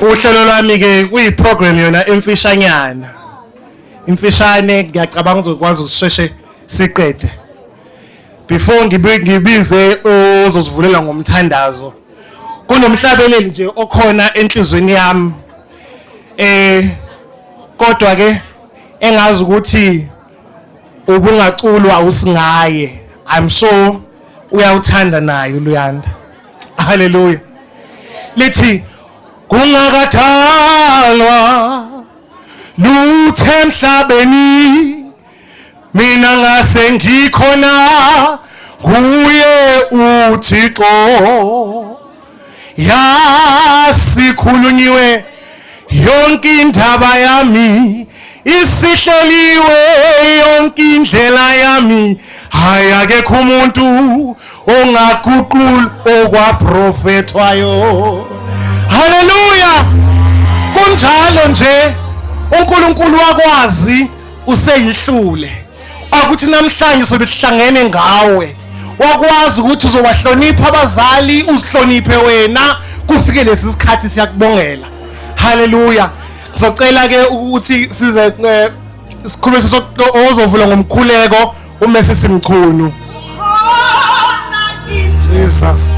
Uhlelo lwami ke kuyiprogram yona emfishanyana. Imfishane ngiyacabanga uzokwazi usisheshe siqede. Before ngibize ozosivulela ngomthandazo. Kunomhlabeleli nje okhona enhlizweni yami. kodwa ke engazi ukuthi ubungaculwa usingaye. I'm sure uyawuthanda naye uLuyanda. Hallelujah. Lithi kungakathalwa lutho emhlabeni mina ngase ngikhona kuye uThixo yasikhulunyiwe yonke indaba yami isihleliwe yonke indlela yami hayakekho umuntu ongaguqula okwaprofethwayo. Hallelujah. Kunjalo nje uNkulunkulu wakwazi useyihlule akuthi namhlanje sobe sihlangene ngawe. Wakwazi ukuthi uzowahlonipha abazali uzihloniphe wena kufike lesi sikhathi siyakubongela. Hallelujah. Sizocela ke ukuthi size sikhulume ozovula ngomkhuleko umese simchunu. Jesus.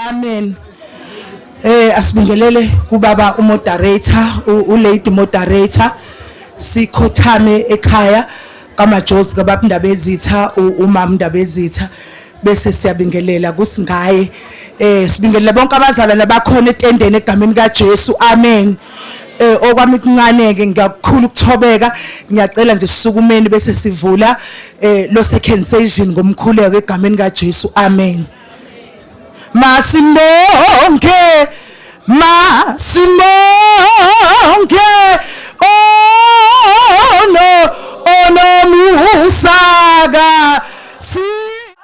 Amen. Asibingelele kubaba umoderator, ulady moderator. Sikhothame ekhaya kamaJozi kababa Ndabezitha, umama Ndabezitha bese siyabingelela kusingaye. Sibingelela bonke abazalwane abakhona etendeni egameni kaJesu. Amen. Okwami kuncaneke ngiyakukhulu ukuthobeka ngiyacela nje sisukumeni bese sivula lo second session ngomkhuleko egameni kaJesu. Amen. Masimbonke ono musaka simukhothe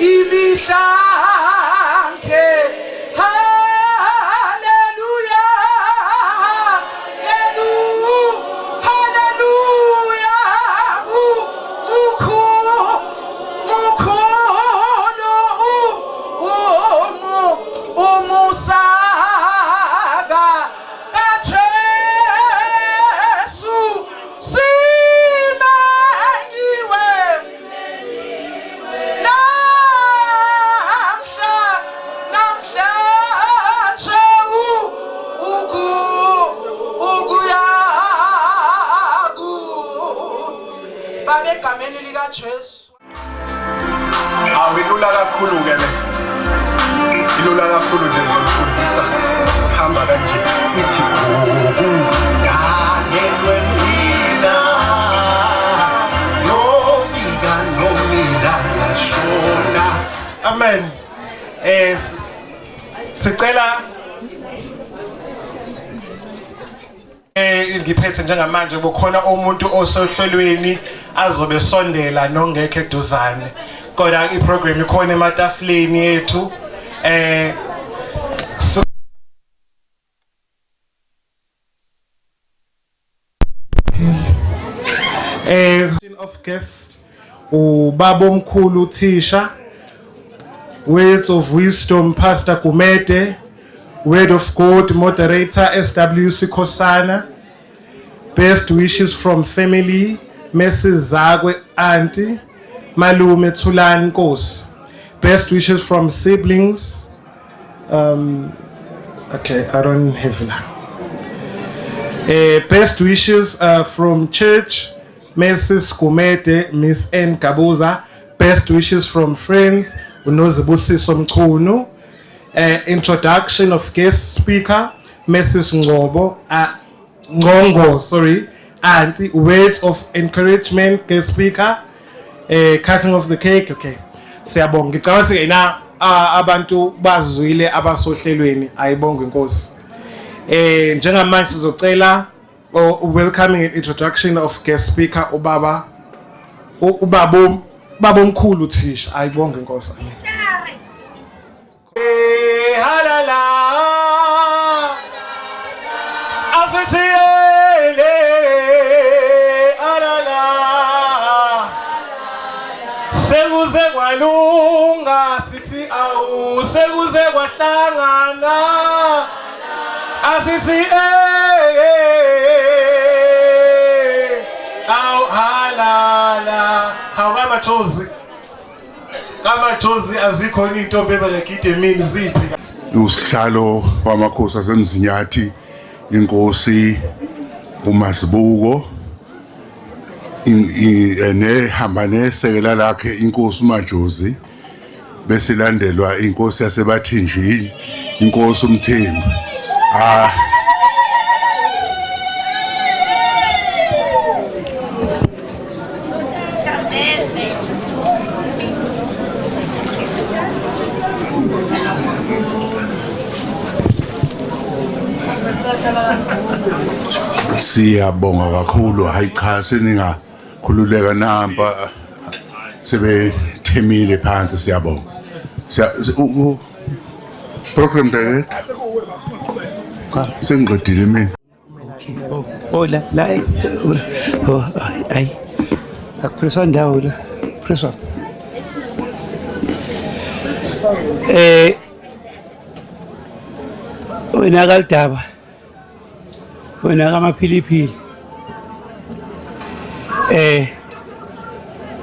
imihlanke. Egameni lika Jesu. Awilula kakhulu ke le. Ilula kakhulu nje ngizofundisa hamba kanje ithi dalelwe mina yofika nomila ngashona. Amen. Sicela ngiphethe njengamanje kukhona umuntu osohlelweni azobe sondela nongekho eduzane kodwa iprogram ikhona ematafuleni yethu of guests ubaba omkhulu uthisha, words of wisdom Pastor Gumede, word of God moderator SWC Kosana, best wishes from family Mrs. Zagwe auntie Malume Thulani Nkosi, best wishes from siblings okay, I don't have now. Best wishes from church Mrs. Gumede, Miss N. Gabuza. Best wishes from friends, uNozibusiso Mchunu. Introduction of guest speaker, Mrs. Ngongo, sorry. And words of encouragement, guest speaker. Cutting of the cake, okay. Siyabonga. Ngicabanga ukuthi na abantu bazwile abasohlelweni ayibonga inkosi. Njengamanje sizocela welcoming and introduction of guest speaker ubaba babomkhulu Thisha ayibonga inkosi. Halala asithiyele halala sekuze kwalunga sithi awu sekuze kwahlangana asithi awu halala kamajozi azikho into bebekide emini ziphi usihlalo wamakhosi asemzinyathi inkosi uMasibuko nehamba nesekela lakhe inkosi uMajozi bese landelwa inkosi yaseBathenjini inkosi uMthembu siyabonga kakhulu hayi cha seningakhululeka namba sebethemile phansi siyabonga program director cha sengiqedile mina la ay akupresa ndawo la presa wena kalidaba wena kamaphiliphili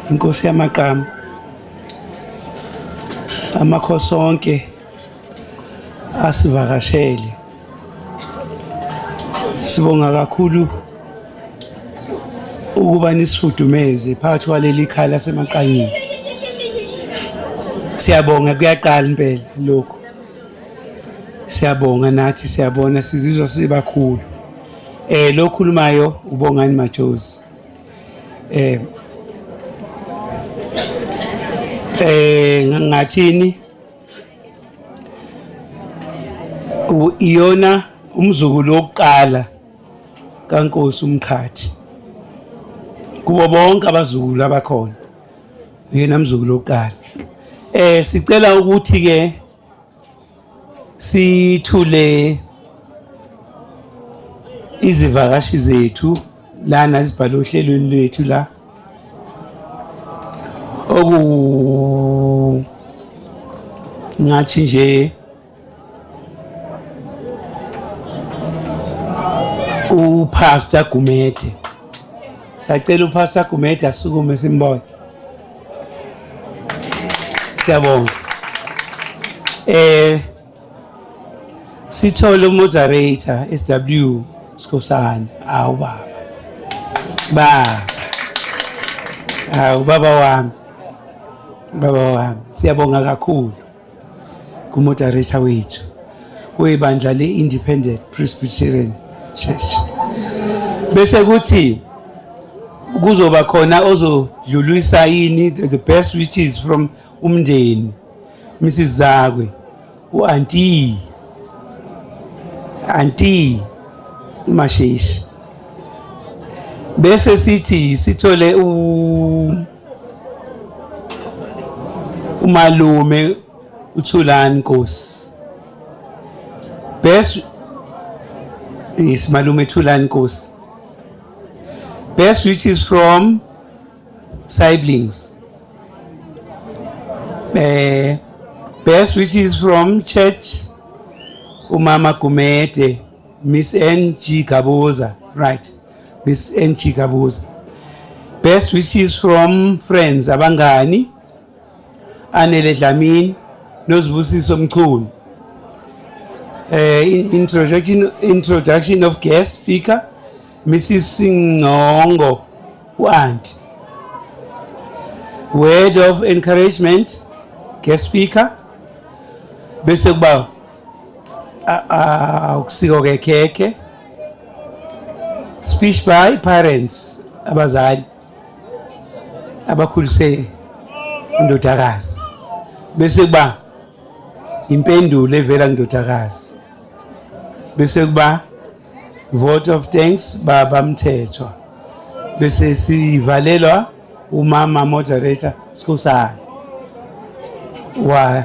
inkosi yamaqama amakhosi onke asivakashele sibonga kakhulu ukuba nisifudumeze phakathi kwaleli khaya lasemaqanyeni siyabonga kuyaqala impela lokho siyabonga nathi siyabona sizizwa sibakhulu lo khulumayo uBongani Majozi ngathini iyona umzukulu wokuqala kaNkosi uMkhathi kubo bonke abazukulu abakhona uyena umzukulu wokuqala sicela ukuthi ke sithule izivakashi zethu lana zibhale ohlelweni lwethu la ngathi nje uPastor Gumede sacela uPastor Gumede asukume simbone siyabonga sithole umoderator SW Skhosana awu baba wami siyabonga kakhulu kumoderator wethu webandla le-Independent Presbyterian Church bese kuthi kuzoba khona ozodlulisa yini the best wishes from umndeni Mrs. Zakwe uAuntie Masheshi bese sithi sithole umalume uThulani Nkosi best is malume Thulani Nkosi best wishes from siblings best wishes from church uMama Gumede Miss N.G. Gabuza right Miss N.G. Gabuza best wishes from friends abangani Anele Dlamini noZibusiso Mchunu introduction of guest speaker Mrs. Ngongo u-auntie. Word of encouragement, guest speaker. Bese kuba ukusiko kekhekhe. Speech by parents, abazali abakhulise indodakazi. Bese kuba impendulo evela kundodakazi. Bese kuba vote of thanks baba Mthethwa. Bese sivalelwa umama moderator Skhosana wa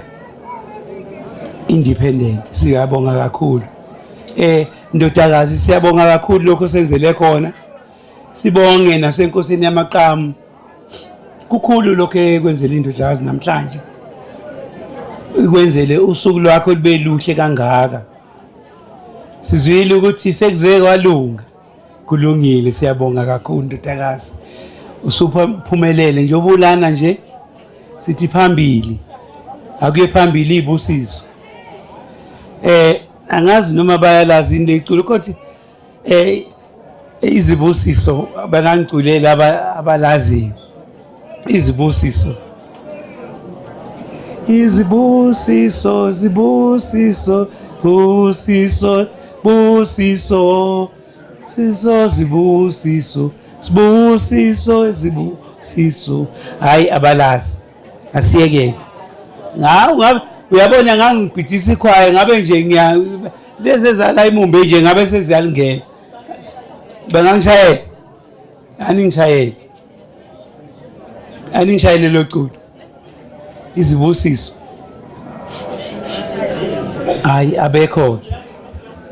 independent. Siyabonga kakhulu. Ndodakazi siyabonga kakhulu lokho senzele khona. Sibonge nasenkosini yamaqhamu. Kukhulu lokho ekwenzela indodakazi namhlanje. Ikwenzele usuku lwakho libe luhle kangaka. Sizwile ukuthi sekuze kwalunga. Kulungile, siyabonga kakhulu ndodakazi. Usuphumelele nje obulana nje sithi phambili. Akuye phambili ibusiso. Angazi noma bayalazi into iculo kodwa izibusiso bangangiculela abalaziyo. Izibusiso. Izibusiso, zibusiso, busiso, busiso, siso, zibusiso, sibusiso, zibusiso. Hayi abalazi. Asiyeke. Ngabe uyabona ngangibhithisa ikhwaya ngabe nje lezi ezala imumbe nje ngabe seziyalingena. Bangangishayela. Aningishayele lo culo. Izibusiso. Hayi abekho.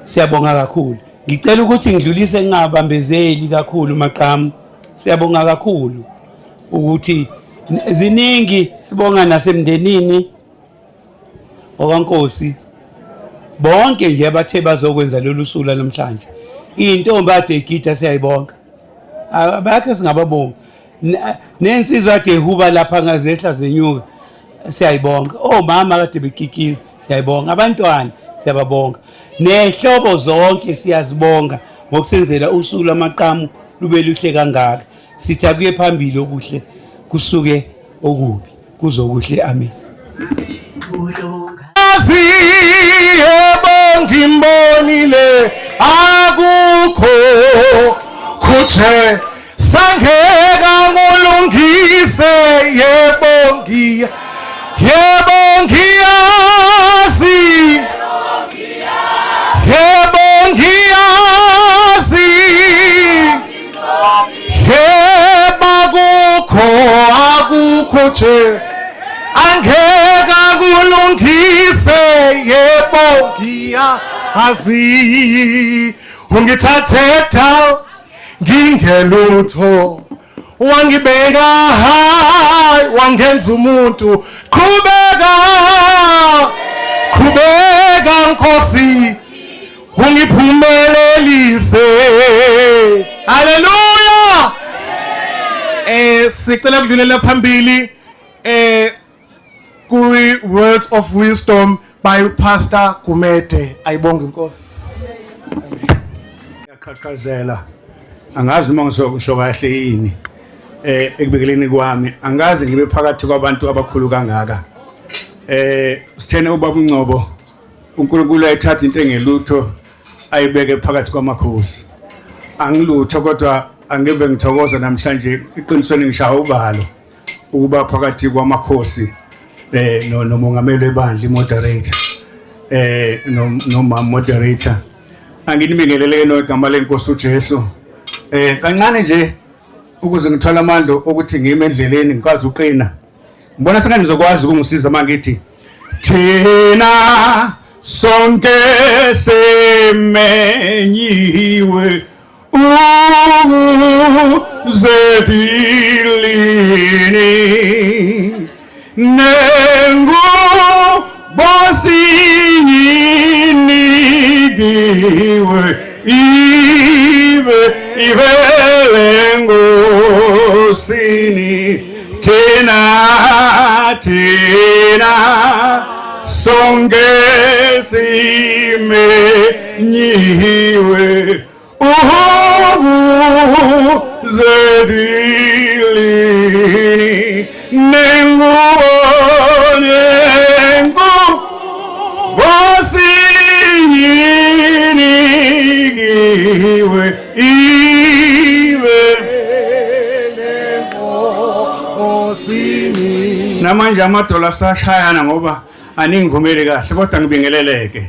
Siyabonga kakhulu. Ngicela ukuthi ngidlulise ngingabambezeli kakhulu maqhamu. Siyabonga kakhulu ukuthi ziningi sibonga nasemndenini okaNkosi. Bonke nje abathe bazokwenza lolu sula namhlanje. Intombi ade igida siyayibonga. Abakhe singababonga. Nensizwa ade huba lapha ngazehla zenyuka. Siyayibonga. Omama kade bekikiza siyayibonga. Abantwana siyababonga. Nehlobo zonke siyazibonga ngokusenzela usuku lamaqhamu lube luhle kangaka. Sithi akuye phambili okuhle kusuke okubi kuzokuhle amen. Yebo ngimbonile akukho kuthe sangeka ngolungise yebo ngiyazi yebo ngiyazi akukho nje angeka kulungise yebo ngiyazi ungithathe down ngingelutho wangibeka high wangenza umuntu qhubeka Nkosi ungiphumelelise haleluya. Sicela kudlulela phambili kwi words of wisdom by Pastor Gumede. Ayibonge Nkosi. Ngiyaqhaqhazela angazi uma ngisho kahle yini ekubekeleni kwami angazi ngibe phakathi kwabantu abakhulu kangaka. Sithene ubaba uNgcobo uNkulunkulu ayithatha into engelutho ayibeke phakathi kwamakhosi. Angilutho kodwa angibe ngithokoza namhlanje iqinisweni ngishaya ubalo ukuba phakathi kwamakhosi nomongameli webandla moderator noma moderator anginibingelele igama lenkosi uJesu. Kancane nje ukuze ngithola amandla ukuthi ngime endleleni ngikwazi uqina. Ngibona sengathi ngizokwazi ukungisiza mangithi thina sonke semenyiwe uzedilini nengu bosinyinigiwe ive lengosini tena sonke simenyiwe zedili nengubo bosinyinikiwe namanje amadola asashayana ngoba aningivumeli kahle kodwa ngibingeleleke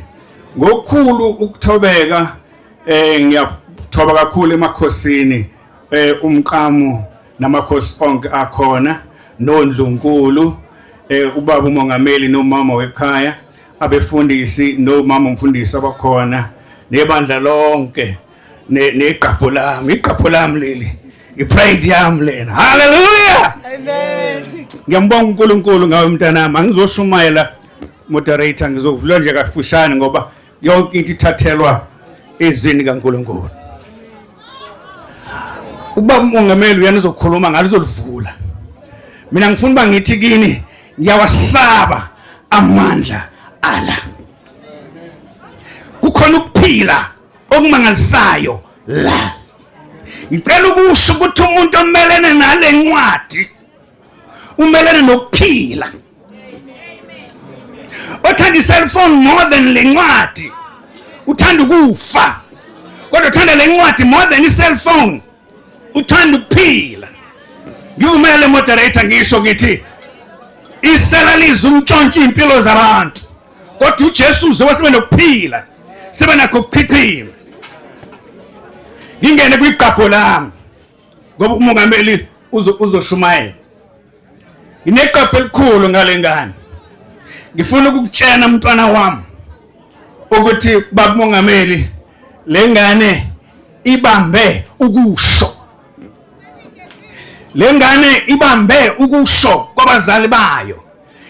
ngokukhulu ukuthobeka ngiyathoba kakhulu emakhosini umqamo namakhosi onke akhona noNdlunkulu ubaba umongameli nomama wekhaya abefundisi nomama umfundisi abakhona nebandla lonke neqapho lami leli ipride yami lena haleluya amen ngiyambonga uNkulunkulu ngawe mntanami angizoshumayela moderator ngizovula nje kafushane ngoba yonke into ithathelwa ezweni kaNkulunkulu ubaba umongameli uyena uzokhuluma ngalizolivula mina ngifuna uba ngithi kini ngiyawasaba amandla ala kukhona ukuphila okumangalisayo la ngicela ukusho ukuthi umuntu omelene nale ncwadi umelene nokuphila othanda iselfone more than le ncwadi uthanda ukufa kodwa uthanda le ncwadi more than iselfone uthanda ukuphila ngivumele moderator ngisho ngithi isela liza umtshontsha impilo zabantu kodwa uJesu uzobe sibe nokuphila sibe nakho ukuchithima ngingene kwiqapho lami ngoba umongameli uzoshumayela ineqapho elikhulu ngale ngane ngifuna ukukutshena mntwana wami ukuthi baba umongameli le ngane ibambe ukusho le ngane ibambe ukusho kwabazali bayo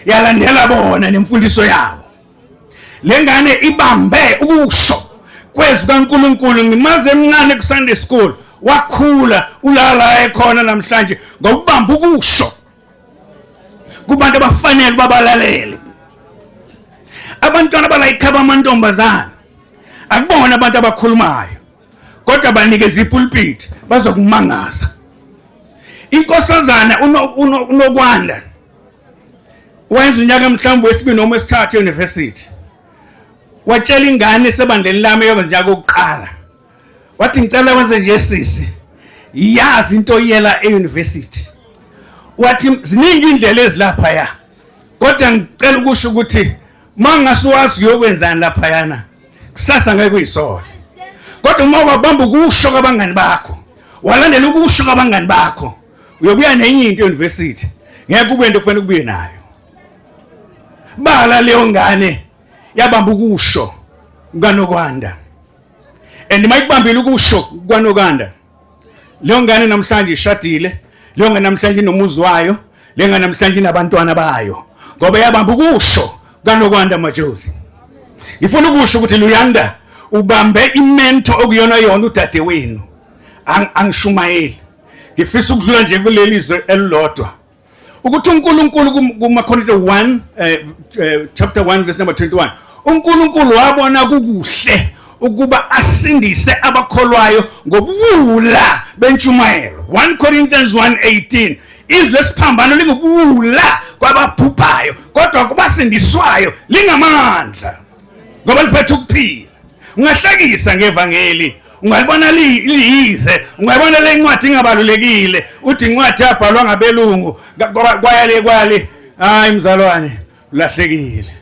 yalandela bona nemfundiso yabo le ngane ibambe ukusho kwezwi kaNkulunkulu ngimaze emncane ku Sunday school wakhula ulala ekhona namhlanje ngokubamba ukusho kubantu abafanele babalalele abantwana balayikhaba amantombazana akubona abantu abakhulumayo kodwa banikeza ipulpit bazokumangaza inkosazana unokwanda wenza unyaka mhlawumbe wesibili noma wesithathu e-university watshela ingane sebandleni lami yokunyaka oqala wathi ngicela wenze nje sisi yazi into yela e-university wathi ziningi indlela ezilapha ya kodwa ngicela ukusho ukuthi mangasuwazi uyokwenzani lapha yana kusasa ngeke uyisole kodwa uma wabamba ukusho kwabangani bakho walandela ukusho kwabangani bakho uyobuya nenye into e-university ngeke ube into kufanele kubuye nayo bala leyo ngane yabamba ukusho kaNokwanda and mayikubambile ukusho kaNokwanda leyo ngane namhlanje ishadile leyo ngane namhlanje inomuzi wayo leyo ngane namhlanje inabantwana bayo ngoba yabamba ukusho kaNokwanda majozi ngifuna ukusho ukuthi Luyanda ubambe imento okuyona yona udade wenu angishumayeli ngifisa ukudlula nje kuleli izwe elilodwa ukuthi uNkulunkulu kumaKorinte 1 chapter 1 verse number 21 uNkulunkulu wabona kukuhle ukuba asindise abakholwayo ngobuwula bentshumayelo 1 Corinthians 1:18 izwe siphambano lingobuwula kwababhubhayo kodwa kubasindiswayo lingamandla ngoba liphethe ukuphila ungahlekisa ngevangeli ungalibona liyize ungayibona le ncwadi ingabalulekile uthi incwadi yabhalwa ngabelungu kwayale hayi mzalwane ulahlekile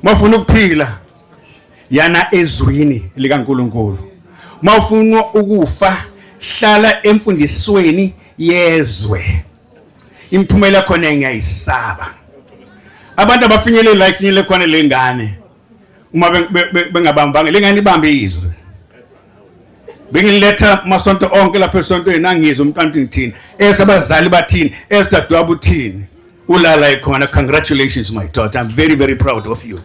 mafuna ukuphila yana ezwini likaNkulunkulu mawufuna ukufa hlala emfundisweni yezwe imphumela khona ngiyayisaba abantu abafinyelele la ifinyelele khona lengane uma bengabambanga lengane ibambe izwe bengiletha masonto onke lapha esontweni nangizwe umntwana ngithini esabazali bathini esidadwabo uthini ulala ekhona congratulations my daughter I'm very very proud of you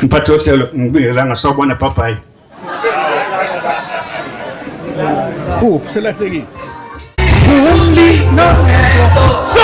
mphathi ohlelo ngibingelela ngasawubona bye selahlekile so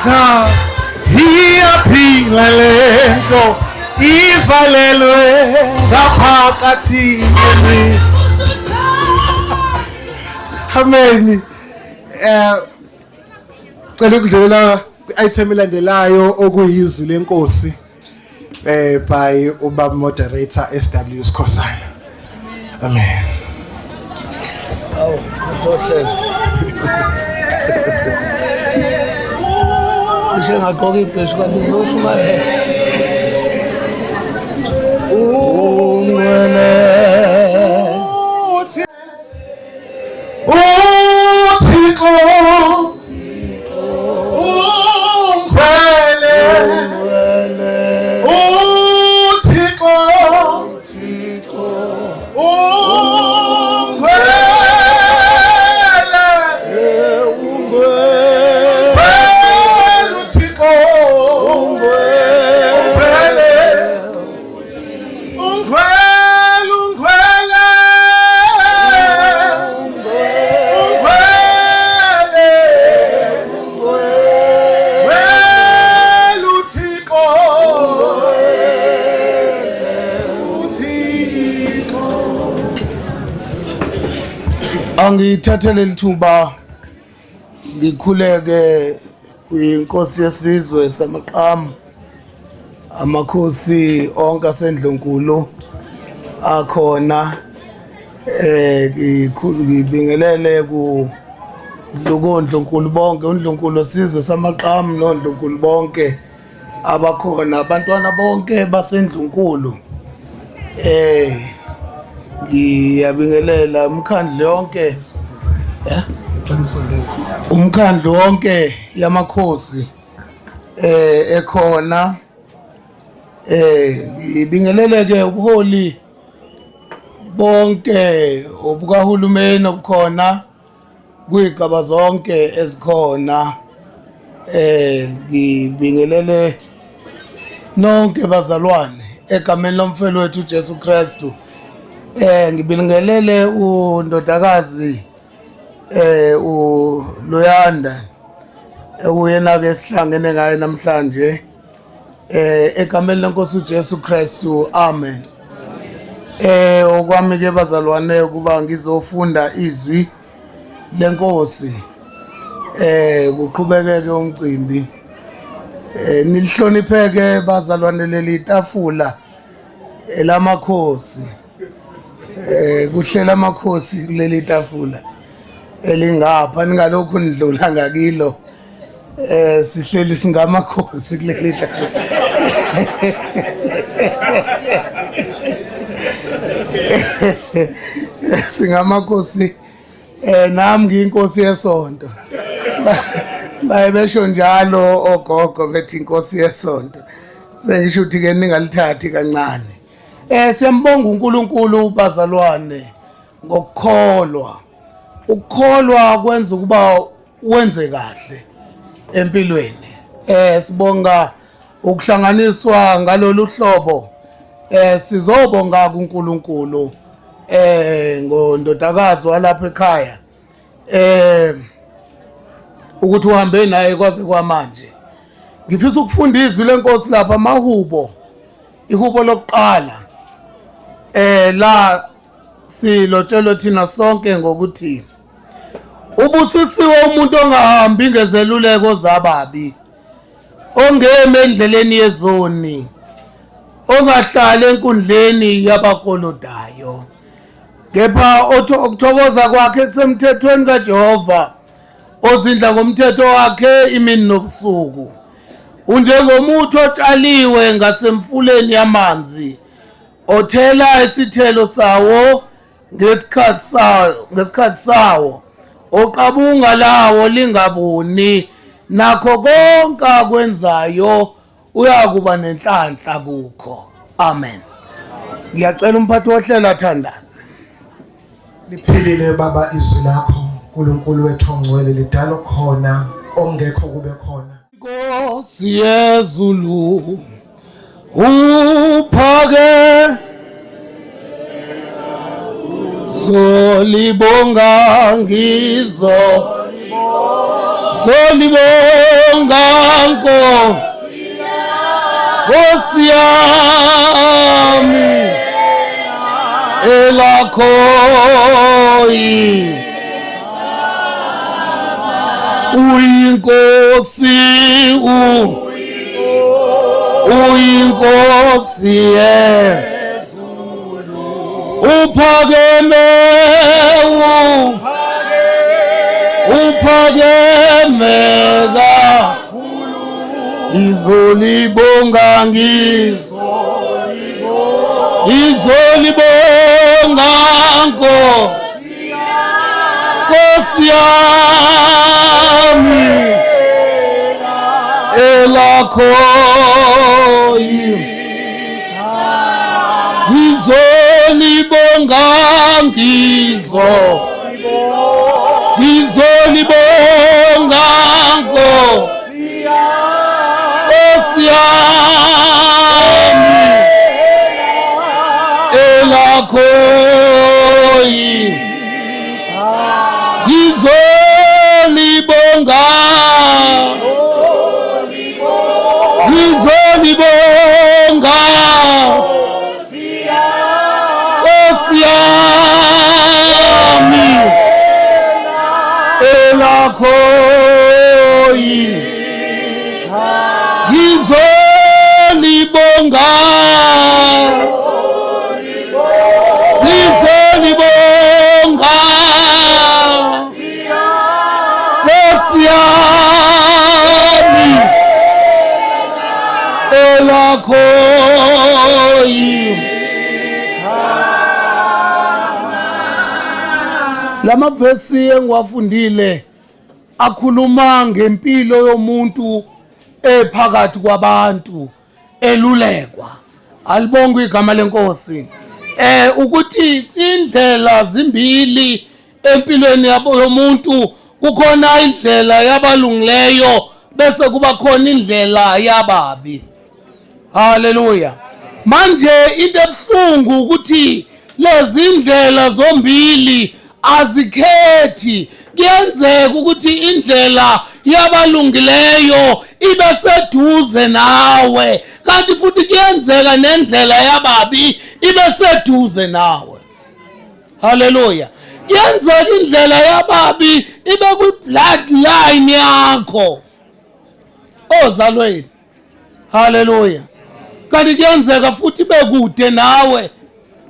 amandla iyaphila lento ivalelwe ngaphakathi kimi. Amen. Cela ukudlulela item elandelayo okuyizwi lenkosi by ubaba moderator SW Skhosana. Amen. Awu, ngithohle. Kushe ngaqoka ibheshu kanti ngizosho manje. Ungwele. Uthixo Angithathele lithuba ngikhuleke kwinkosi yesizwe samaqhamu, amakhosi onke asendlunkulu akhona, ngibingelele ku ndlunkulu bonke, uNdlunkulu wesizwe samaqhamu noNdlunkulu bonke abakhona, abantwana bonke basendlunkulu. Ngiyabingelela umkhandlu wonke yamakhosi ekhona. Ngibingelele ke ubuholi bonke obukahulumeni obukhona kwigaba zonke ezikhona. Ngibingelele nonke bazalwane egameni lomfelo wethu uJesu Kristu. Ngibingelele undodakazi uLuyanda uyena ke sihlangene ngaye namhlanje egameni lenkosi uJesu Kristu. Amen. Okwami ke bazalwane kuba ngizofunda izwi lenkosi kuqhubekeke umcimbi. Nilihlonipheke bazalwane leli tafula elamakhosi. Kuhlela amakhosi kuleli tafula elingapha, ningalokhu nidlula ngakilo. Sihleli singamakhosi kuleli tafula. Singamakhosi, nami ngiyinkosi yesonto. Bayebesho njalo ogogo bethi inkosi yesonto. Sengisho ukuthi ke ningalithathi kancane. Siyambonga uNkulunkulu bazalwane ngokukholwa. Ukukholwa kwenza ukuba wenze kahle empilweni. Sibonga ukuhlanganiswa ngalolu hlobo. Sizobonga kuNkulunkulu ngondodakazi walapha ekhaya. Ukuthi uhambe naye kwaze kwamanje. Ngifisa ukufunda izwi lenkosi lapha amahubo. Ihubo lokuqala la silotshelo thina sonke ngokuthi ubusisiwe umuntu ongahambi ngezeluleko zababi, ongeme endleleni yezoni, ongahlali enkundleni yabakolodayo, kepha okuthokoza kwakhe kusemthethweni kaJehova, ozindla ngomthetho wakhe imini nobusuku. Unjengomuthi otshaliwe ngasemfuleni yamanzi, othela isithelo sawo ngesikhathi sawo, oqabunga lawo lingabuni, nakho konke akwenzayo uyakuba nenhlanhla kukho. Amen. Ngiyacela umphathi wohlela athandaze. Liphilile baba izwi lakho, uNkulunkulu wethu ongcwele, lidala khona ongekho kube khona. Nkosi yezulu uphake solibonga nanko Nkosi yami elakho uyinkosi uyinkosi uphakeme izolibonga izolibonga Nkosi yami elakho izolibonga izolibonga Nkosi yami elakho izolibonga izolibonga Nkosi yami elakho izolibonga izolibonga Nkosi yami elakho lama verse engiwafundile akhuluma ngempilo yomuntu ephakathi kwabantu elulekwa alibonga igama lenkosi ukuthi indlela zimbili empilweni yomuntu kukhona indlela yabalungileyo bese kuba khona indlela yababi haleluya manje into ebuhlungu ukuthi lezi indlela zombili azikhethi kuyenzeka ukuthi indlela yabalungileyo ibe seduze nawe kanti futhi kuyenzeka nendlela yababi ibe seduze nawe haleluya kuyenzeka indlela yababi ibe ku-bloodline yakho ozalweni haleluya kanti kuyenzeka futhi bekude nawe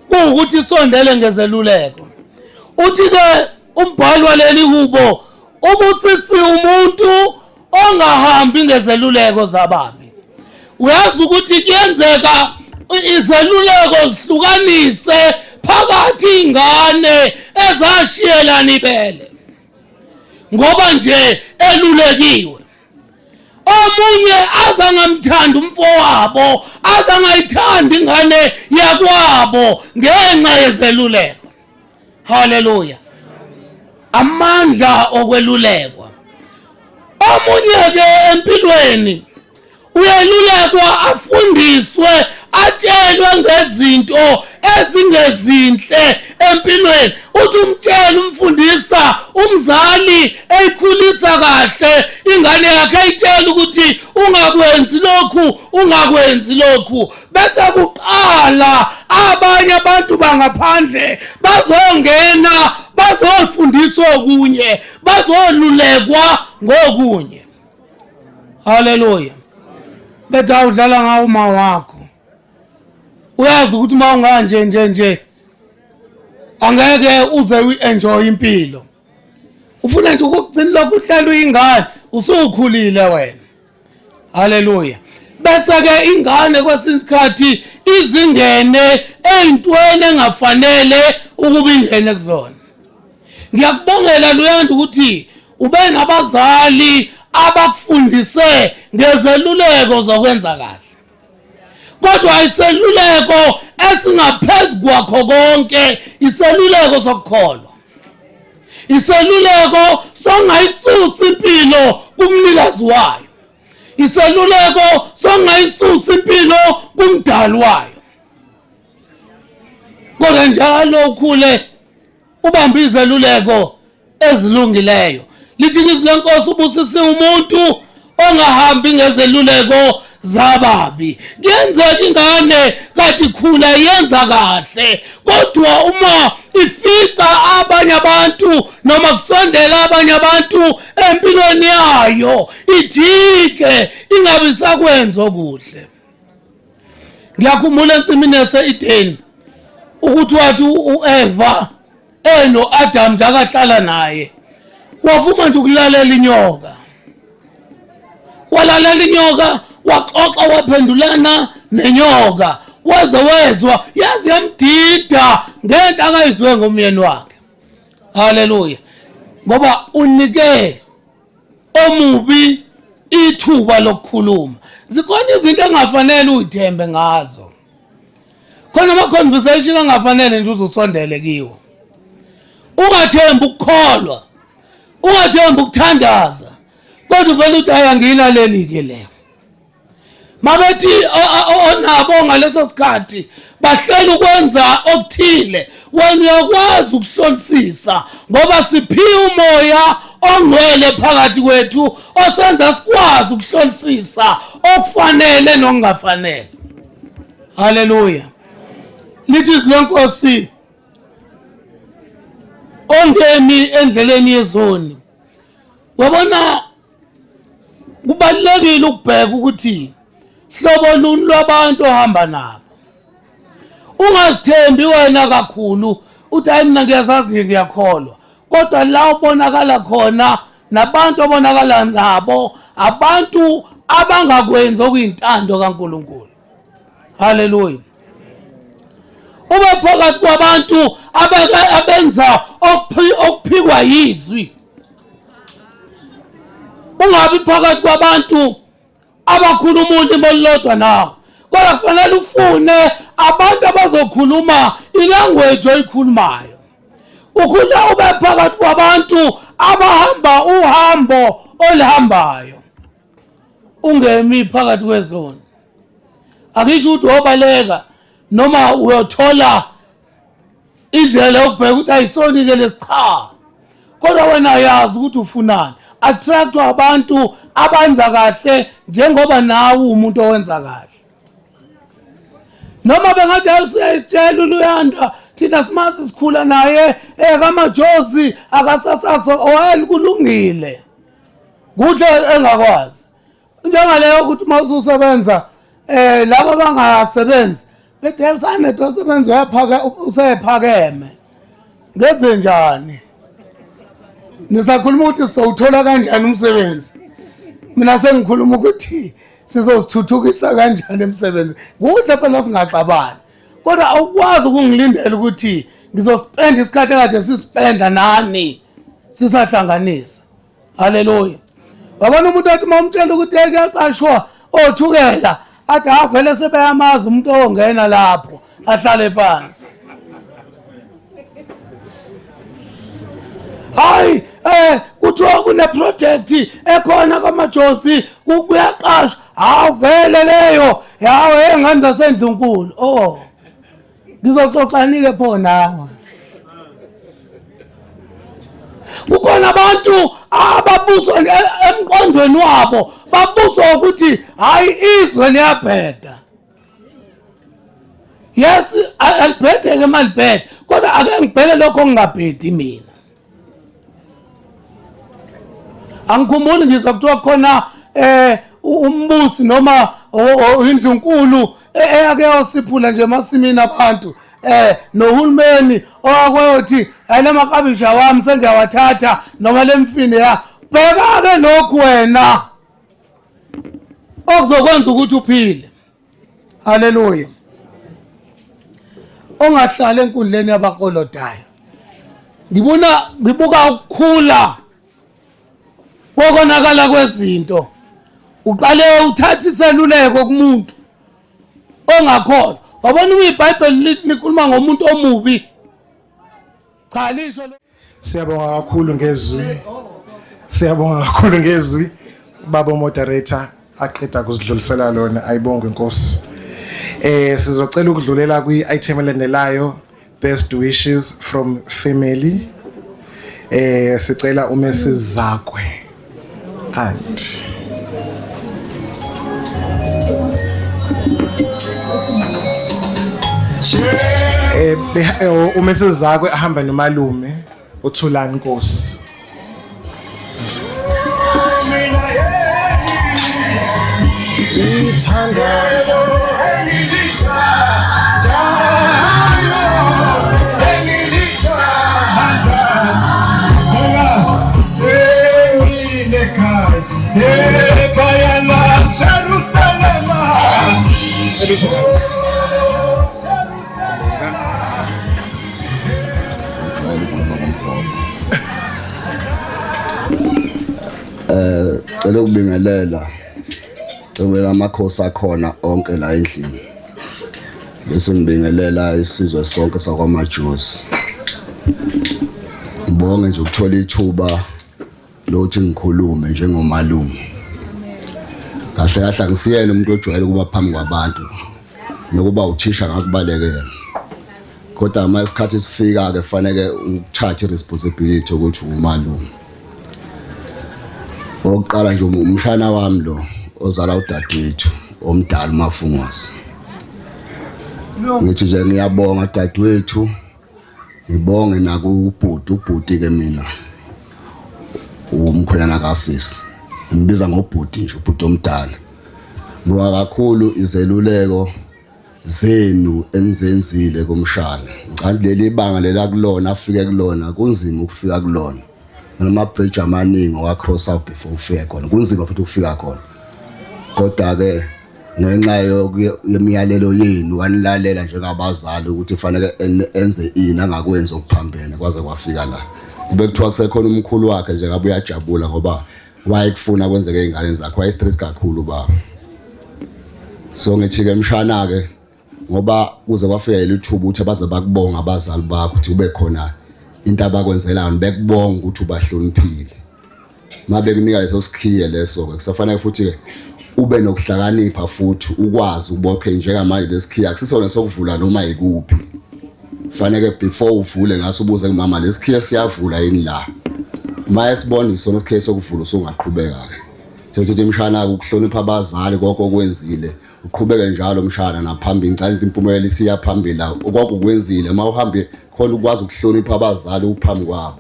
kuwukuthi isondele ngezeluleko uthi-ke umbhali waleli hubo ubusisi umuntu ongahambi ngezeluleko zababi uyazi ukuthi kuyenzeka izeluleko zihlukanise phakathi ingane ezashiyelana ibele ngoba nje elulekiwe omunye azangamthanda umfowabo azangayithanda ingane yakwabo ngenxa yezeluleko haleluya amandla okwelulekwa omunye-ke empilweni uyelulekwa afundiswe atshelwe ngezinto ezingezinhle empilweni uthi umtshela umfundisa umzali eyikhulisa kahle ingane yakhe ayitshela ukuthi ungakwenzi lokhu bese kuqala abanye abantu bangaphandle bazongena bazofundiswa okunye bazolulekwa ngokunye haleluya betha udlala ngawo uma wakho uyazi ukuthi uma unganje nje angeke uze uenjoy impilo ufuna nje ukugcina lokhu uhlala uyingane usukhulile wena haleluya bese ke ingane kwesinsikhathi izingene ezintweni engafanele ukuba ingene kuzona ngiyakubongela Luyanda ukuthi ube nabazali abakufundise ngezeluleko zokwenza kahle kodwa iseluleko esingaphezulu kwakho konke iseluleko sokukholwa iseluleko songayisusa impilo kumnikazi wayo iseluleko songayisusa impilo kumdali wayo kodwa njalo ukhule ubambe izeluleko ezilungileyo lithi izwi lenkosi ubusise umuntu ongahambi ngezeluleko zababi. Kuyenzeka ingane kade ikhula yenza kahle, kodwa uma ifica abanye abantu noma kusondela abanye abantu empilweni yayo ijike ingabe sakwenza okuhle. Ngiyakhumbula ensimini yase-Edeni ukuthi wathi u-Eva no-Adam nje akahlala naye wavuma nje ukulalela inyoka, walalela inyoka, waxoxa waphendulana nenyoka, waze wezwa yazi yamdida ngento akayizwe ngomyeni wakhe. Haleluya. Ngoba unike omubi ithuba lokukhuluma. Zikhona izinto engafanele uyithembe ngazo, khona ama-conversation angafanele nje uzusondele kiwo. Ungathembi ukukholwa, ungathembi ukuthandaza, kodwa uvele uthi hayi angiyilaleli-ke leyo. Mabethi onabo ngaleso sikhathi bahlela ukwenza okuthile, wena uyakwazi ukuhlolisisa ngoba siphiwe umoya ongcwele phakathi kwethu osenza sikwazi ukuhlolisisa okufanele nokungafanele. Haleluya. Lithi izwi lenkosi ongemi endleleni yezoni. Wabona kubalulekile ukubheka ukuthi hlobo luni lwabantu ohamba nabo. Ungazithembi wena kakhulu uthi hayi mina ngiyazazi ngiyakholwa, kodwa la ubonakala khona nabantu obonakala nabo abantu abangakwenza okuyintando kaNkulunkulu. Haleluya. Ube phakathi kwabantu abenza okuphikwa yizwi. Ungabi phakathi kwabantu abakhuluma ulimi olulodwa nawe, kodwa kufanele ufune abantu abazokhuluma ilanguage oyikhulumayo. Ukhula ube phakathi kwabantu abahamba uhambo olihambayo, ungemi phakathi kwezoni. Akisho ukuthi wobaleka noma uyothola indlela yokubheka ukuthi ayisoni-ke lesicha, kodwa wena yazi ukuthi ufunani. Attractwa abantu abenza kahle njengoba nawe umuntu owenza kahle. Noma bengathi usiyayitshela uLuyanda thina simazi sikhula naye kamajozi akasasaso oyel kulungile kuhle engakwazi njengaleyo ukuthi mawususebenza labo bangasebenzi bethe usanede osebenza uyaphaka usephakeme ngenze njani nisakhuluma ukuthi sowuthola kanjani umsebenzi. Mina sengikhuluma ukuthi sizosithuthukisa kanjani emsebenzi. Kuhle phela singaxabani, kodwa awukwazi ukungilindela ukuthi ngizospenda isikhathi ekade sispenda nani sisahlanganisa. Haleluya. Wabona umuntu athi mawumtshela ukuthi kuyaqashwa othukela athi avele sebeyamazi umuntu ongena lapho ahlale phansi. Hayi kuthiwa kune project ekhona kwamajosi kuyaqashwa, awuvele leyo yawe engenza sendlunkulu. Ngizoxoxanike pho nawe. Kukhona abantu ababuzwa emqondweni wabo babuzwa ukuthi hayi izwe liyabheda. Yes, alibhede ke malibhede, kodwa ake ngibheke lokho ngingabhedi mina. Angikhumbuli ngizwa kuthiwa khona umbusi noma indlunkulu eyake yosiphula nje emasimini abantu nohulumeni okwakuthi ayinamakabisha wami sengiyawathatha noma lemfini ya bheka ke lokhu wena okuzokwenza ukuthi uphile. Haleluya. Ongahlala enkundleni yabakolodayo. Ngibuka ukukhula kokonakala kwezinto. Uqale uthatha iseluleko kumuntu ongakholwa. Wabona iBhayibheli likhuluma ngomuntu omubi. Cha lisho Siyabonga kakhulu ngezwi. Siyabonga kakhulu ngezwi. Baba moderator aqeda kuzidlulisela lona, ayibonge inkosi. Sizocela ukudlulela kwi-item elandelayo, best wishes from family. Sicela uMrs. Zakwe and umesezi zakwe ahamba nomalume uThulani Nkosi. Cela ukubingelela cela amakhosi akhona onke la endlini bese ngibingelela isizwe sonke sakwamaJusi. Ngibonge nje ukuthola ithuba lokuthi ngikhulume njengomalume. Kahle kahle ngisiyena umuntu ojwayele ukuba phambi kwabantu nokuba uthisha ngakubalekela. Kodwa uma isikhathi sifika ke fanele uthathe iresponsibility ukuthi umalume. Oqala nje umshana wami lo ozala udadewethu omdala uMafungwasi. Ngithi nje ngiyabonga dadewethu, ngibonge ubhuti ke mina umkhwenyana kaSisi. Ngibiza ngobhuti nje ubhuti omdala. Ngibonga kakhulu izeluleko zenu enizenzile kumshana. Ngicela leli banga lela kulona afike kulona kunzima ukufika kulona. Noma bridge amaningi owacross out before ufike khona kunzima futhi ukufika khona. Kodwa ke ngenxa yemiyalelo yenu wanilalela njengabazali ukuthi kufanele enze ini angakwenza okuphambene kwaze kwafika la. Kube kuthiwa kusekhona umkhulu wakhe nje ngabe uyajabula ngoba wayekufuna kwenzeke izingane zakhe wayestress kakhulu baba. So ngithi ke mshana ke ngoba kuze kwafika ilithuba ukuthi baze bakubonga abazali bakho ukuthi kube khona into abakwenzelayo bekubonga ukuthi ubahloniphile. Mabe kunika leso sikhiye leso ke kusafanele futhi ube nokuhlakanipha futhi ukwazi ubophe njengamanje lesikhiya akusisona sokuvula noma ikuphi. Fanele before uvule ngaso ubuze kumama lesikhiya siyavula yini la. Mase sibona isona isikhiye sokuvula usungaqhubeka ke. Ukuthi imshana ukuhlonipha abazali konke okwenzile uqhubeke njalo mshana naphambili ngicela impumelelo isiya phambili la okwakukwenzile uma uhambe khona ukwazi ukuhlonipha abazali uphambi kwabo.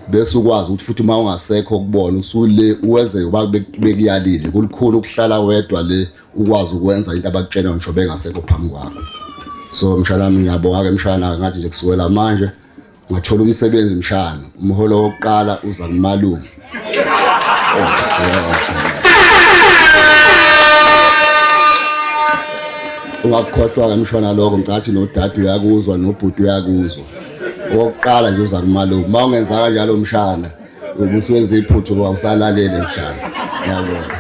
Bese ukwazi ukuthi futhi uma ungasekho ukubona usule uwenze uba bekuyalile kulikhulu ukuhlala wedwa le ukwazi ukwenza into abakutshela ngisho bengasekho phambi kwakho. So mshana nami ngiyabonga ke mshana ngathi nje kusuwela manje ngathola umsebenzi mshana umholo wokuqala uza kumalume. Ungakhohlwa ke mshana lokho ngicathi nodade uyakuzwa nobhuti uyakuzwa. Oqala nje uza kumalume mawungenza kanjalo mshana ubusenze iphuthu ngoba usalalele mshana. Ngiyabonga.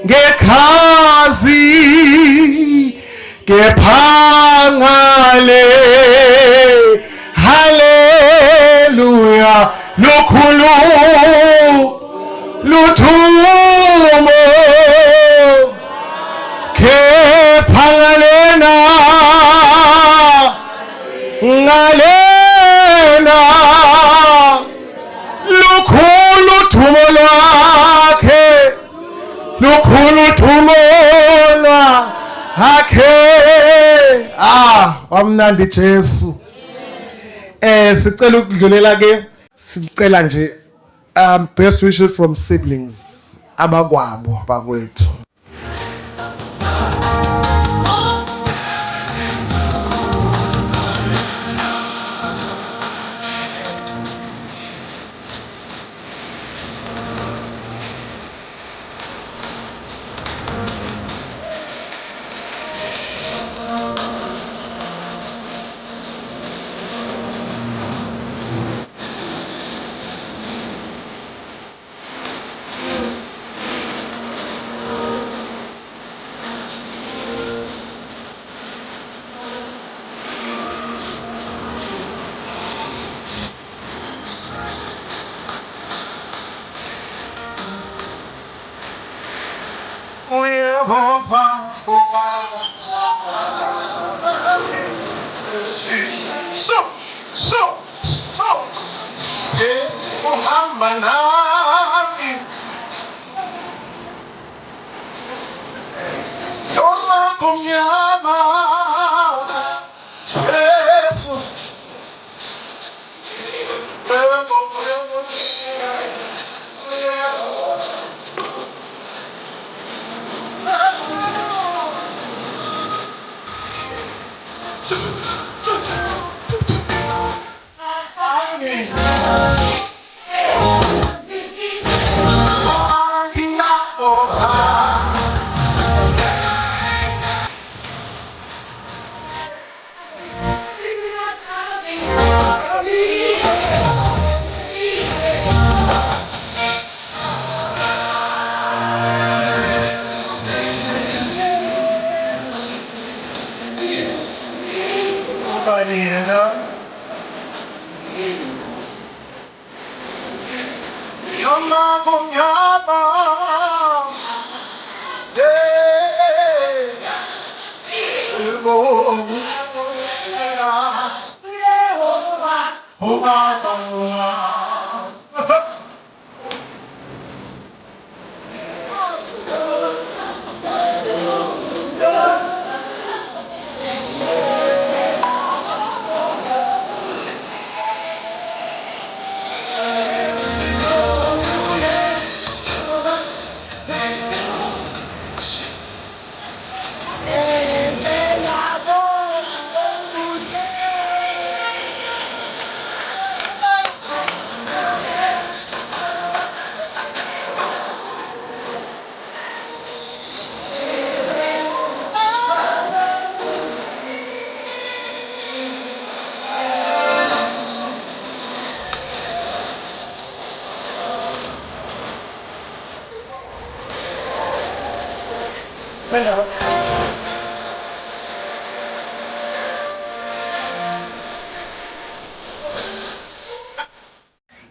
Ngekhazi kephangale haleluya lukhulu luthumo kephangalena ngalena lukhulu thumo lwakhe lukhulu thumo lwakhe wamnandi Jesu. Sicela ukudlulela ke sicela nje best wishes from siblings abakwabo bakwethu. So, Muhammad nami Yola kumyama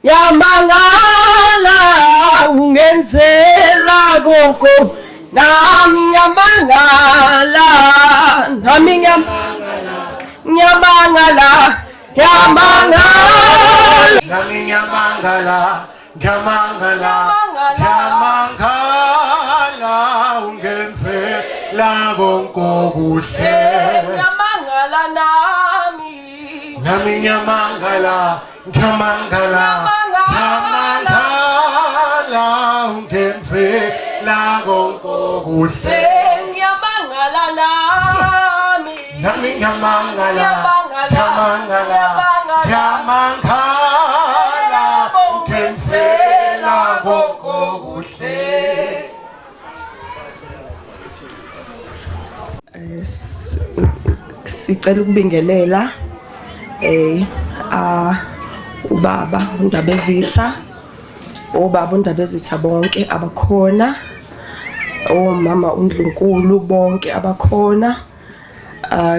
Yamangala ungenzela konke nami yamangala nyamangala ungenzela konke kuhle nyamangala nami nyamangala ungenzela konke kuhle nami nyamangala ungenzela konke kuhle. Sicela ukubingelela ubaba uNdabezitha, obaba uNdabezitha bonke abakhona, omama uNdlunkulu bonke abakhona,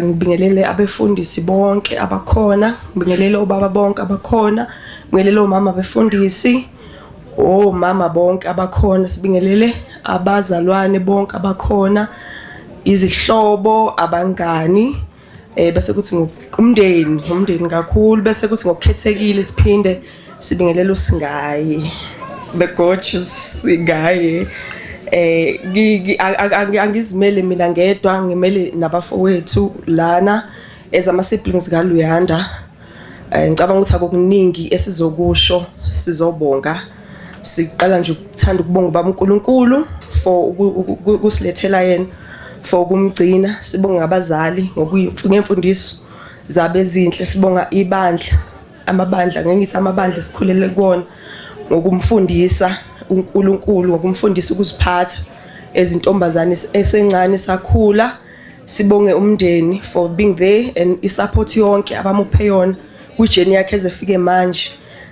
ngibingelele abefundisi bonke abakhona, ngibingelele obaba bonke abakhona, ngibingelele omama befundisi, omama bonke abakhona, sibingelele abazalwane bonke abakhona, izihlobo, abangani, bese kuthi umndeni kakhulu, bese kuthi ngokukhethekile siphinde sibingelele uSingaye begotshus Singaye. Angizimele mina ngedwa, ngimele nabafowethu lana ezama siblings kaLuyanda. Ngicabanga ukuthi akukuningi esizokusho, sizobonga. Siqala nje ukuthanda ukubonga baba uNkulunkulu for ukusilethela yena, for ukumgcina. Sibonga abazali ngemfundiso zabe ezinhle, sibonga ibandla, amabandla, ngeke ngithi amabandla sikhulele kuwona, ngokumfundisa uNkulunkulu, ngokumfundisa ukuziphatha ezintombazane esencane sakhula. Sibonge umndeni for being there and isupport yonke abamuphe yona kujeni yakhe ezefike manje.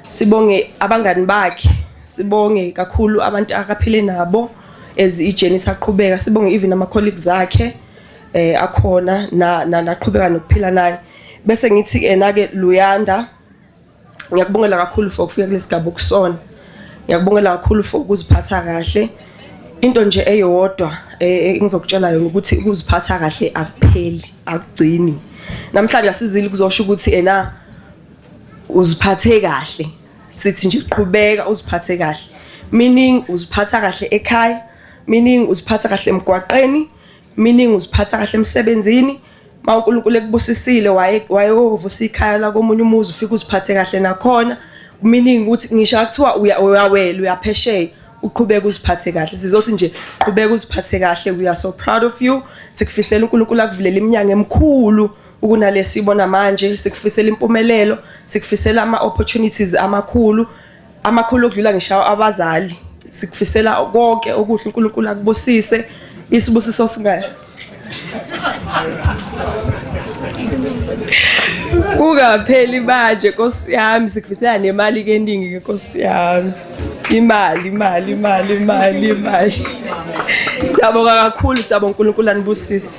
Sibonge abangani bakhe, sibonge kakhulu abantu akaphile nabo ijeni saqhubeka. Sibonge even ama colleagues akhe akhona naqhubeka nokuphila naye. Bese ngithi ke Luyanda, ngiyakubongela kakhulu for ukufika kulesigaba okusona, ngiyakubongela kakhulu for ukuziphatha kahle. Into nje eyodwa engizokutshela yona ukuthi ukuziphatha kahle akupheli, akugcini. Namhlanje asizile kuzosho ukuthi uziphathe kahle, sithi nje qhubeka uziphathe kahle, meaning uziphatha kahle ekhaya, meaning uziphatha kahle emgwaqeni, meaning uziphatha kahle emsebenzini. uNkulunkulu ekubusisile wayevusa ikhaya la komunye umuzi ufika uziphathe kahle nakhona, meaning ukuthi ngisho akuthiwa uyawela uyaphesheya uqhubeka uziphathe kahle. Sizothi nje qhubeka uziphathe kahle. We are so proud of you. Sikufisela uNkulunkulu akuvulela iminyango emikhulu ukunalesibona manje. Sikufisela impumelelo, sikufisela ama-opportunities amakhulu okudlula ngisho abazali. Sikufisela konke okuhle uNkulunkulu akubusise, isibusiso singayo. Kungapheli manje Nkosi yami, sikufisela nemali keningi ke Nkosi yami. Imali. Siyabonga kakhulu, siyabonga uNkulunkulu anibusise.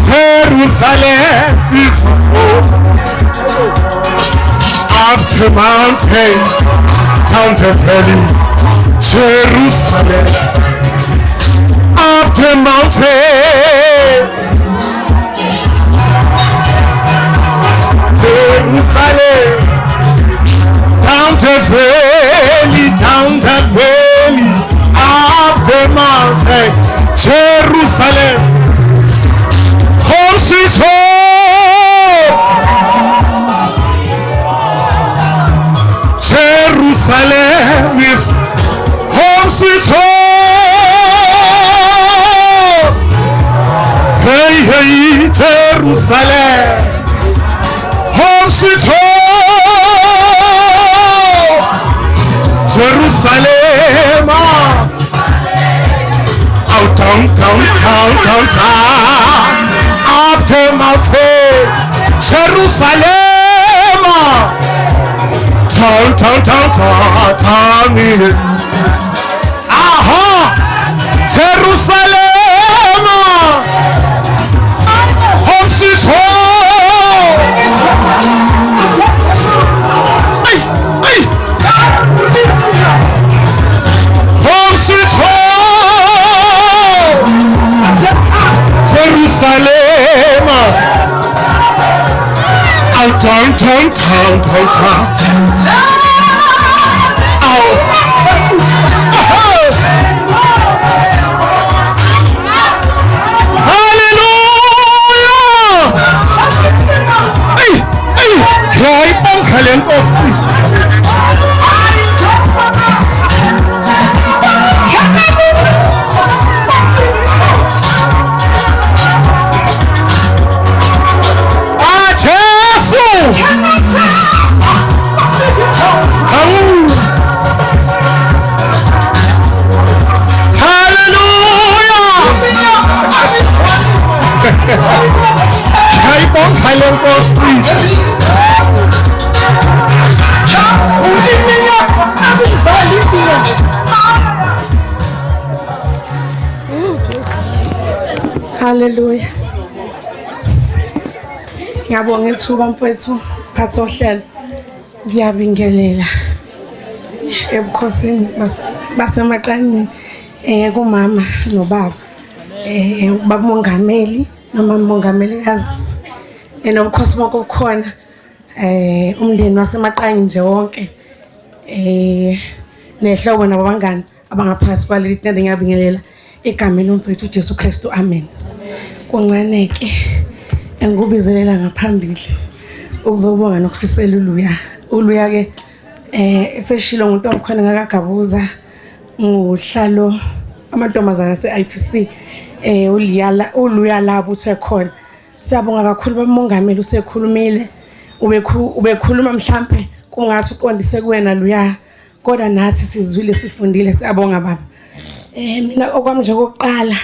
Jerusalem is home. Up the mountain, down the valley, Jerusalem. Up the mountain, Jerusalem. Down the valley, up the mountain, Jerusalem. Home sweet home, Jerusalem is home sweet home. Hey, hey, Jerusalem, home sweet home, Jerusalem. Out down, up the mountain, Jerusalem. Town, aha, Jerusalem, home sweet home. Hey, home sweet home, Jerusalem. Out down. Hallelujah! Hey, Helen Kofi. Hallelujah. Ngiyabonga ithuba mfethu phatha ohlelo. Ngiyabingelela ebukhosini basemaqanini kumama nobaba babumongameli noma umongamelikazi enobukhosi bonke obukhona umndeni wasemaqanini nje wonke nehlobo nabangani abangaphakathi kwaleli tende ngiyabingelela egameni loMfowethu uJesu Kristu amen. Kuncane ke engikubizelela ngaphambili ukuzobonga nokufisela uluya ke eseshilo ngumuntu omkhona ngakagabuza nguhlalo amantombazana ase-IPC uluya labo uthwe khona. Siyabonga kakhulu bamongameli usekhulumile ubekhuluma mhlambe kungathi uqondise kuwena luya kodwa nathi sizwile sifundile siyabonga baba. Mina okwami nje kokuqala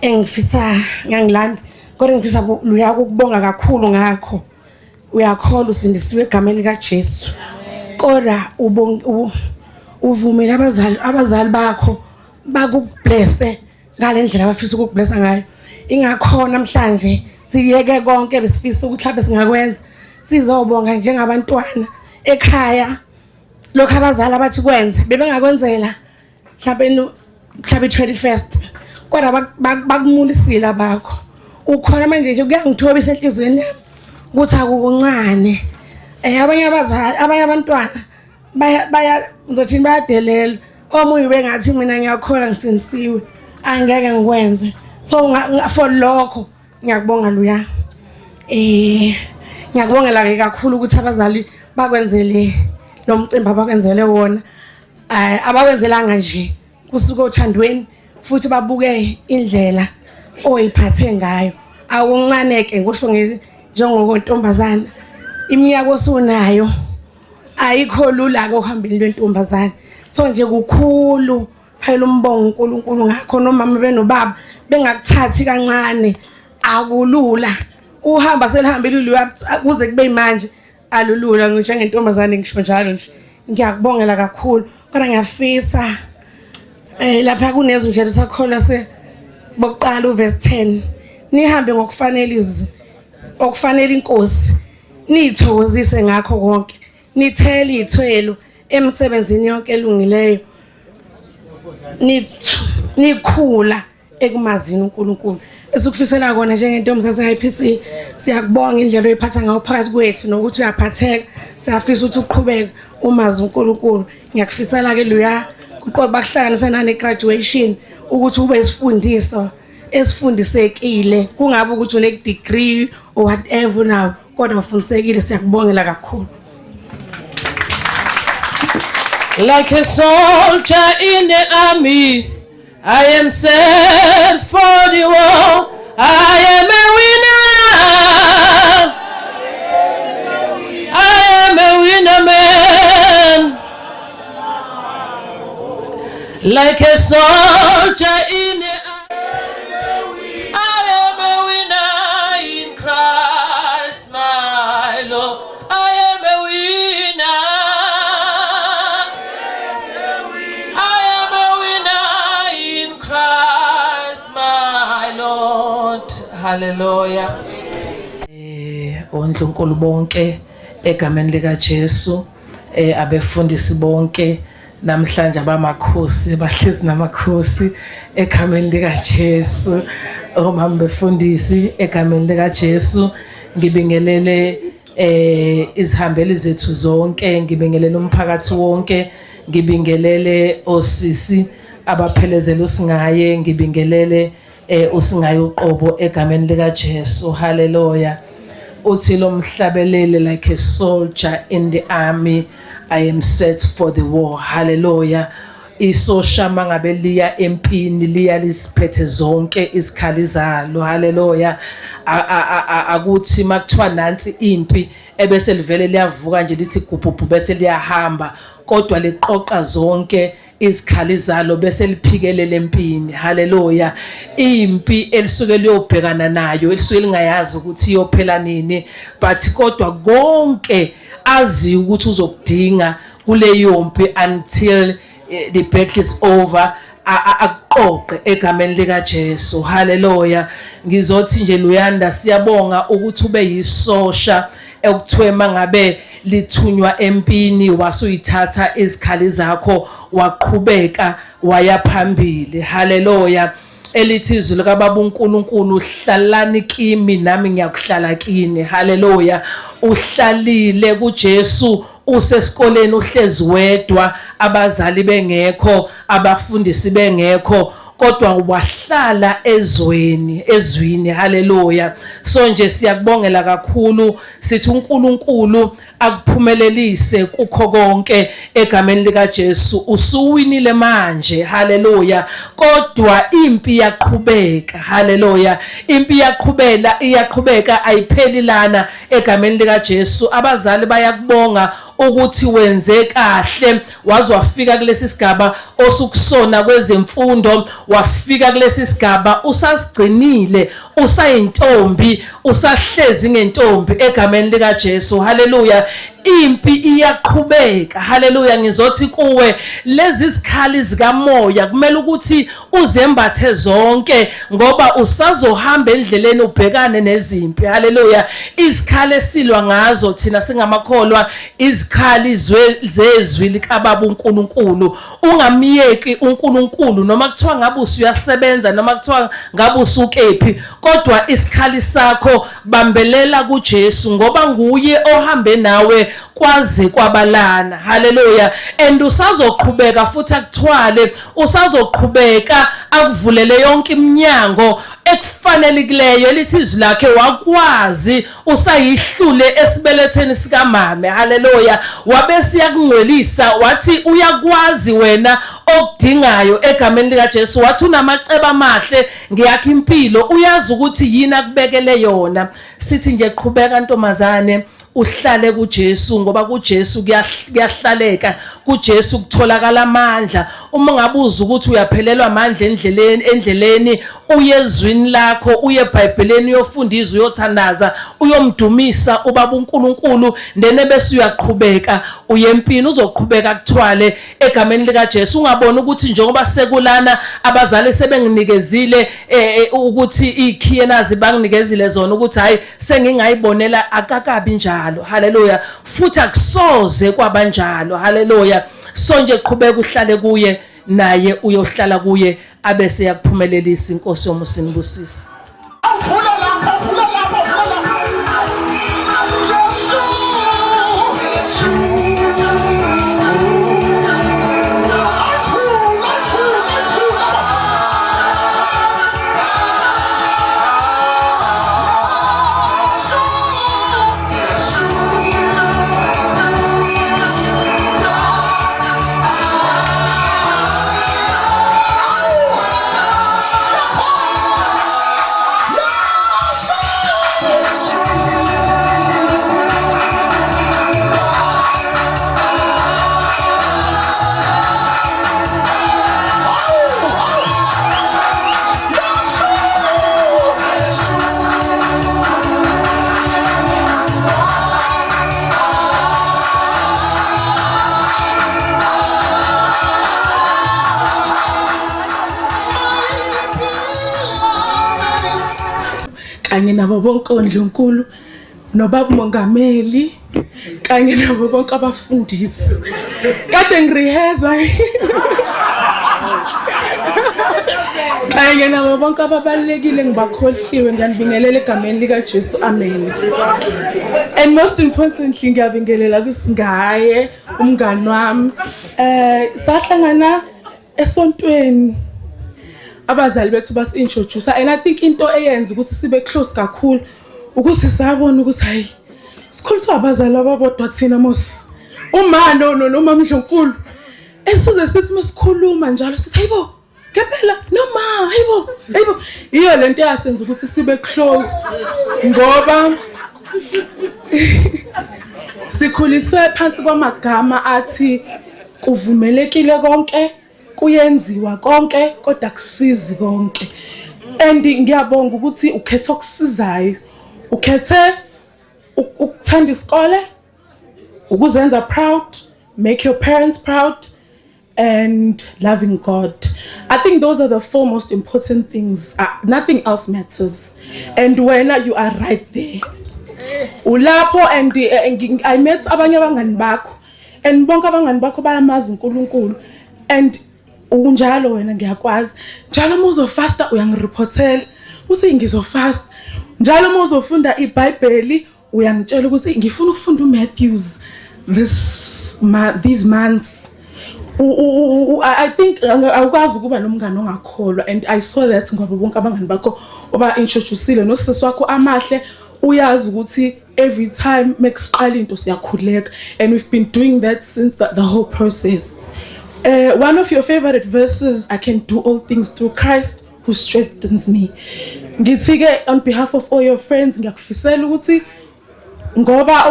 engifisa ngiyangilanda kodwa ngifisa luya ukubonga kakhulu ngakho uyakholwa usindisiwe egameni likaJesu kodwa uvumela abazali bakho bakublesse ngalendlela abafisa ukukublessa ngayo. Ingakho namhlanje siyeke konke besifisa ukuthi mhlawumbe singakwenza sizobonga njengabantwana ekhaya lokho abazali abathi kwenze bebengakwenzela mhlawumbe 21st kodwa bakumulisile abakho ukhona manje nje kuyangithobisa enhlizweni yami ukuthi akukuncane abanye abazali abanye abantwana ngizothini bayadelela omunye bengathi mina ngiyakhola ngisindisiwe angeke ngikwenze so for lokho ngiyakubonga luya ngiyakubongela ke kakhulu ukuthi abazali bakwenzele lo mcimbi abakwenzele wona abakwenzelanga nje kusuka othandweni futhi babuke indlela oyiphathe ngayo awuncaneke ngisho njengokontombazana iminyaka osunayo ayikho lula ke uhambeni lwentombazana so nje kukhulu phela umbongo uNkulunkulu ngakho nomama benobaba bengakuthathi kancane akulula uhamba selihambile kuze kube manje alulula ngisho ngentombazane ngisho njalo nje ngiyakubongela kakhulu kodwa ngiyafisa lapha kunezwi nje lesakhola bokuqala uverse 10 nihambe ngokufanele okufanele inkosi nithokozise ngakho konke nithele ithwelo emsebenzini yonke elungileyo nikhula ekumazini uNkulunkulu esikufisela kona njengentombazana yase-IPC. Siyakubonga indlela oyiphatha ngayo phakathi kwethu nokuthi uyaphatheka siyafisa ukuthi uqhubeke umazi uNkulunkulu. Ngiyakufisela ke luya kuqoba bakuhlanganisa nane graduation ukuthi ube isifundiso esifundisekile kungabe ukuthi une degree or whatever now kodwa ufundisekile. Siyakubongela kakhulu. Like a soldier in the army, I am set for the war. I am a winner. I am a winner man. Like a soldier in the army, I am a winner in Christ my Lord. I am a winner. Hallelujah. Onkulunkulu bonke egameni lika Jesu abefundisi bonke namhlanje abamakhosi bahlezi namakhosi egameni lika Jesu omama befundisi egameni lika Jesu ngibingelele izihambeli zethu zonke ngibingelele umphakathi wonke ngibingelele osisi abaphelezela usingaye ngibingelele usingaye uqobo egameni lika Jesu. Hallelujah. Uthi lo mhlabelele like a soldier in the army, I am set for the war. Hallelujah. Isosha mangabe liya empini liya lisiphethe zonke izikhali zalo. Hallelujah. Akuthi makuthiwa nansi impi ebese livele liyavuka nje lithi gubhubhu bese liyahamba kodwa liqoqa zonke izikhali zalo bese liphikelele empini. Hallelujah. Impi elisuke liyobhekana nayo elisuke lingayazi ukuthi iyophela nini but kodwa konke azi ukuthi uzokudinga kuleyo mpi until the battle is over aqoqe egameni lika Jesu. Hallelujah. Ngizothi nje Luyanda siyabonga ukuthi ube yisosha ekuthiwe mangabe lithunywa empini wasuyithatha izikhali zakho waqhubeka waya phambili. Hallelujah. elithi izwi likababa uNkulunkulu hlalani kimi nami ngiyakuhlala kini. Haleluya. Uhlalile kuJesu, usesikoleni uhlezi wedwa, abazali bengekho, abafundisi bengekho, kodwa wahlala ezwini. Haleluya. So nje siyakubongela kakhulu, sithi uNkulunkulu akuphumelelise kukho konke egameni lika Jesu. Usuwinile manje. Haleluya. Kodwa impi iyaqhubeka. Haleluya. Impi iyaqhubeka ayipheli lana egameni lika Jesu. Abazali bayakubonga ukuthi wenze kahle, waze wafika kulesi sigaba osukusona kwezemfundo, wafika kulesi sigaba usasigcinile, usayintombi, usahlezi ngentombi egameni lika Jesu. Haleluya. Impi iyaqhubeka. Haleluya. Ngizothi kuwe lezi zikhali zikamoya kumele ukuthi uzembathe zonke, ngoba usazohamba endleleni ubhekane nezimpi. Haleluya. Izikhali esilwa ngazo thina singamakholwa, izikhali zezwi likababa uNkulunkulu. Ungamiyeki uNkulunkulu noma kuthiwa ngabe usuyasebenza noma kuthiwa ngabe usukephi, kodwa isikhali sakho bambelela kuJesu, ngoba nguye ohambe nawe kwaze kwabalana. Haleluya. And usazoqhubeka futhi akuthwale, usazoqhubeka akuvulele yonke iminyango ekufanelekileyo elithi izwi lakhe wakwazi, usayihlule esibeletheni sikamama. Haleluya. Wabe siyakungcwelisa, wathi uyakwazi wena okudingayo egameni lika Jesu. Wathi unamaceba amahle ngiyakha impilo, uyazi ukuthi yini akubekele yona. Sithi nje qhubeka ntombazane, uhlale kuJesu, ngoba kuJesu kuyahlaleka, kuJesu kutholakala amandla. Uma ngabuza ukuthi uyaphelelwa amandla endleleni, uyezwini lakho, uye eBhayibhelini, uyofundisa, uyothandaza, uyomdumisa ubaba uNkulunkulu, ndene bese uyaqhubeka uyempini, uzoqhubeka kuthwale egameni lika Jesu. Ungabona ukuthi njengoba sekulana abazali sebenginikezile ukuthi ikhiyenazi banginikezile zona ukuthi hayi sengingayibonela, akakabi njalo. Haleluya. Futhi akusoze kwabanjalo. Haleluya. So nje qhubeka uhlale kuye, naye uyohlala kuye, abese yakuphumelelisa. Inkosi yomusini busisi. kanye nabo bonke ondlunkulu nobaba umongameli kanye nabo bonke abafundisi. Kade ngireheza kanye nabo bonke ababalekile ngibakhohliwe, ngiyanibingelela egameni lika Jesu. Amen. And most importantly ngiyabingelela kusingaye umngani wami. Sahlangana esontweni, abazali bethu basi-introduce, and I think into eyenza ukuthi sibe close kakhulu ukuthi sabona ukuthi hayi sikhuliswa abazali ababodwa thina mos uma noma Mdlunkulu. Esize sithi masikhuluma njalo sithi hayibo ngempela noma hayibo iyo lento yasenza ukuthi sibe close, ngoba sikhuliswe phansi kwamagama athi kuvumelekile konke, kuyenziwa konke, kodwa kusizi konke. And ngiyabonga ukuthi ukhethe okusizayo, ukhethe ukuthanda isikole, ukuzenza proud, make your parents proud, and loving God. I think those are the four most important things. Nothing else matters. And when you are right there, ulapho, and I met abanye abangani bakho, and bonke abangani bakho bayamazi uNkulunkulu, and unjalo wena ngiyakwazi njalo uma uzofasta uyangirepotela uthi ngizofasta njalo uma uzofunda iBhayibheli uyangitshela ukuthi ngifuna ukufunda uMatthews these months. I think awukwazi ukuba nomngane ongakholwa and I saw that ngoba bonke abangani bakho oba introduceile nosisi wakho amahle uyazi ukuthi every time mekusiqala into siyakhuleka and we've been doing that since the whole process. One of your favorite verses, I can do all things through Christ who strengthens me. Ngithi ke on behalf of all your friends ngiyakufisela ukuthi ngoba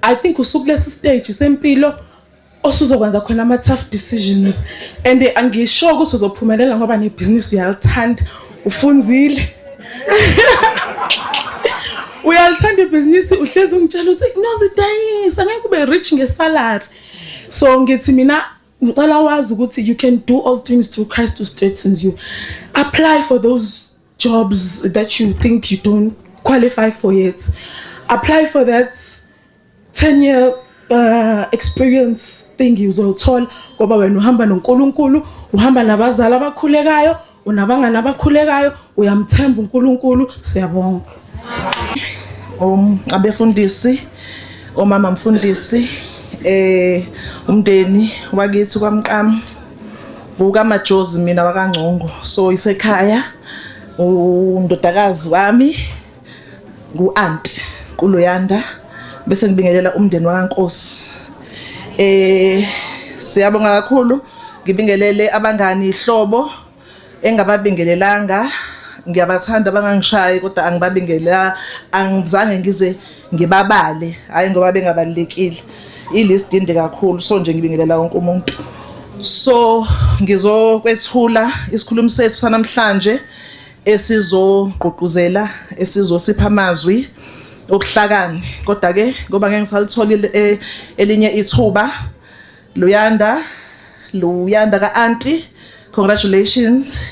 I think usukulesi stage sempilo osuzokwenza khona ama tough decisions and angisho ukuthi uzophumelela ngoba nebusiness uyalithanda ufunzile uyalithanda ibusiness uhlezi ungitshela ukuthi nozidayisa ngeke ube rich ngesalary so ngithi mina ngicela wazi ukuthi you can do all things through Christ who strengthens you. Apply for those jobs that you think you don't qualify for yet. Apply for that 10-year experience thing uzothola ngoba wena uhamba noNkulunkulu uhamba nabazali abakhulekayo unabangani abakhulekayo uyamthemba uNkulunkulu siyabonga. Abefundisi omama mfundisi umndeni wakithi kwaMqama ukamaJozi mina wakaNgcongo so isekhaya undodakazi wami nguAunt kuLuyanda bese ngibingelela umndeni wakaNkosi. Siyabonga kakhulu ngibingelele abangani ihlobo engababingelelanga ngiyabathanda bangangishayi kodwa angibabingelela angizange ngize ngibabale hayi ngoba bengabalekile ilist inde kakhulu so nje ngibingelela wonke umuntu. So ngizokwethula isikhulumi sethu sanamhlanje esizogqugquzela esizosipha amazwi okuhlakani kodwa ke ngoba ngeke ngisalithola elinye ithuba Luyanda kaAunty congratulations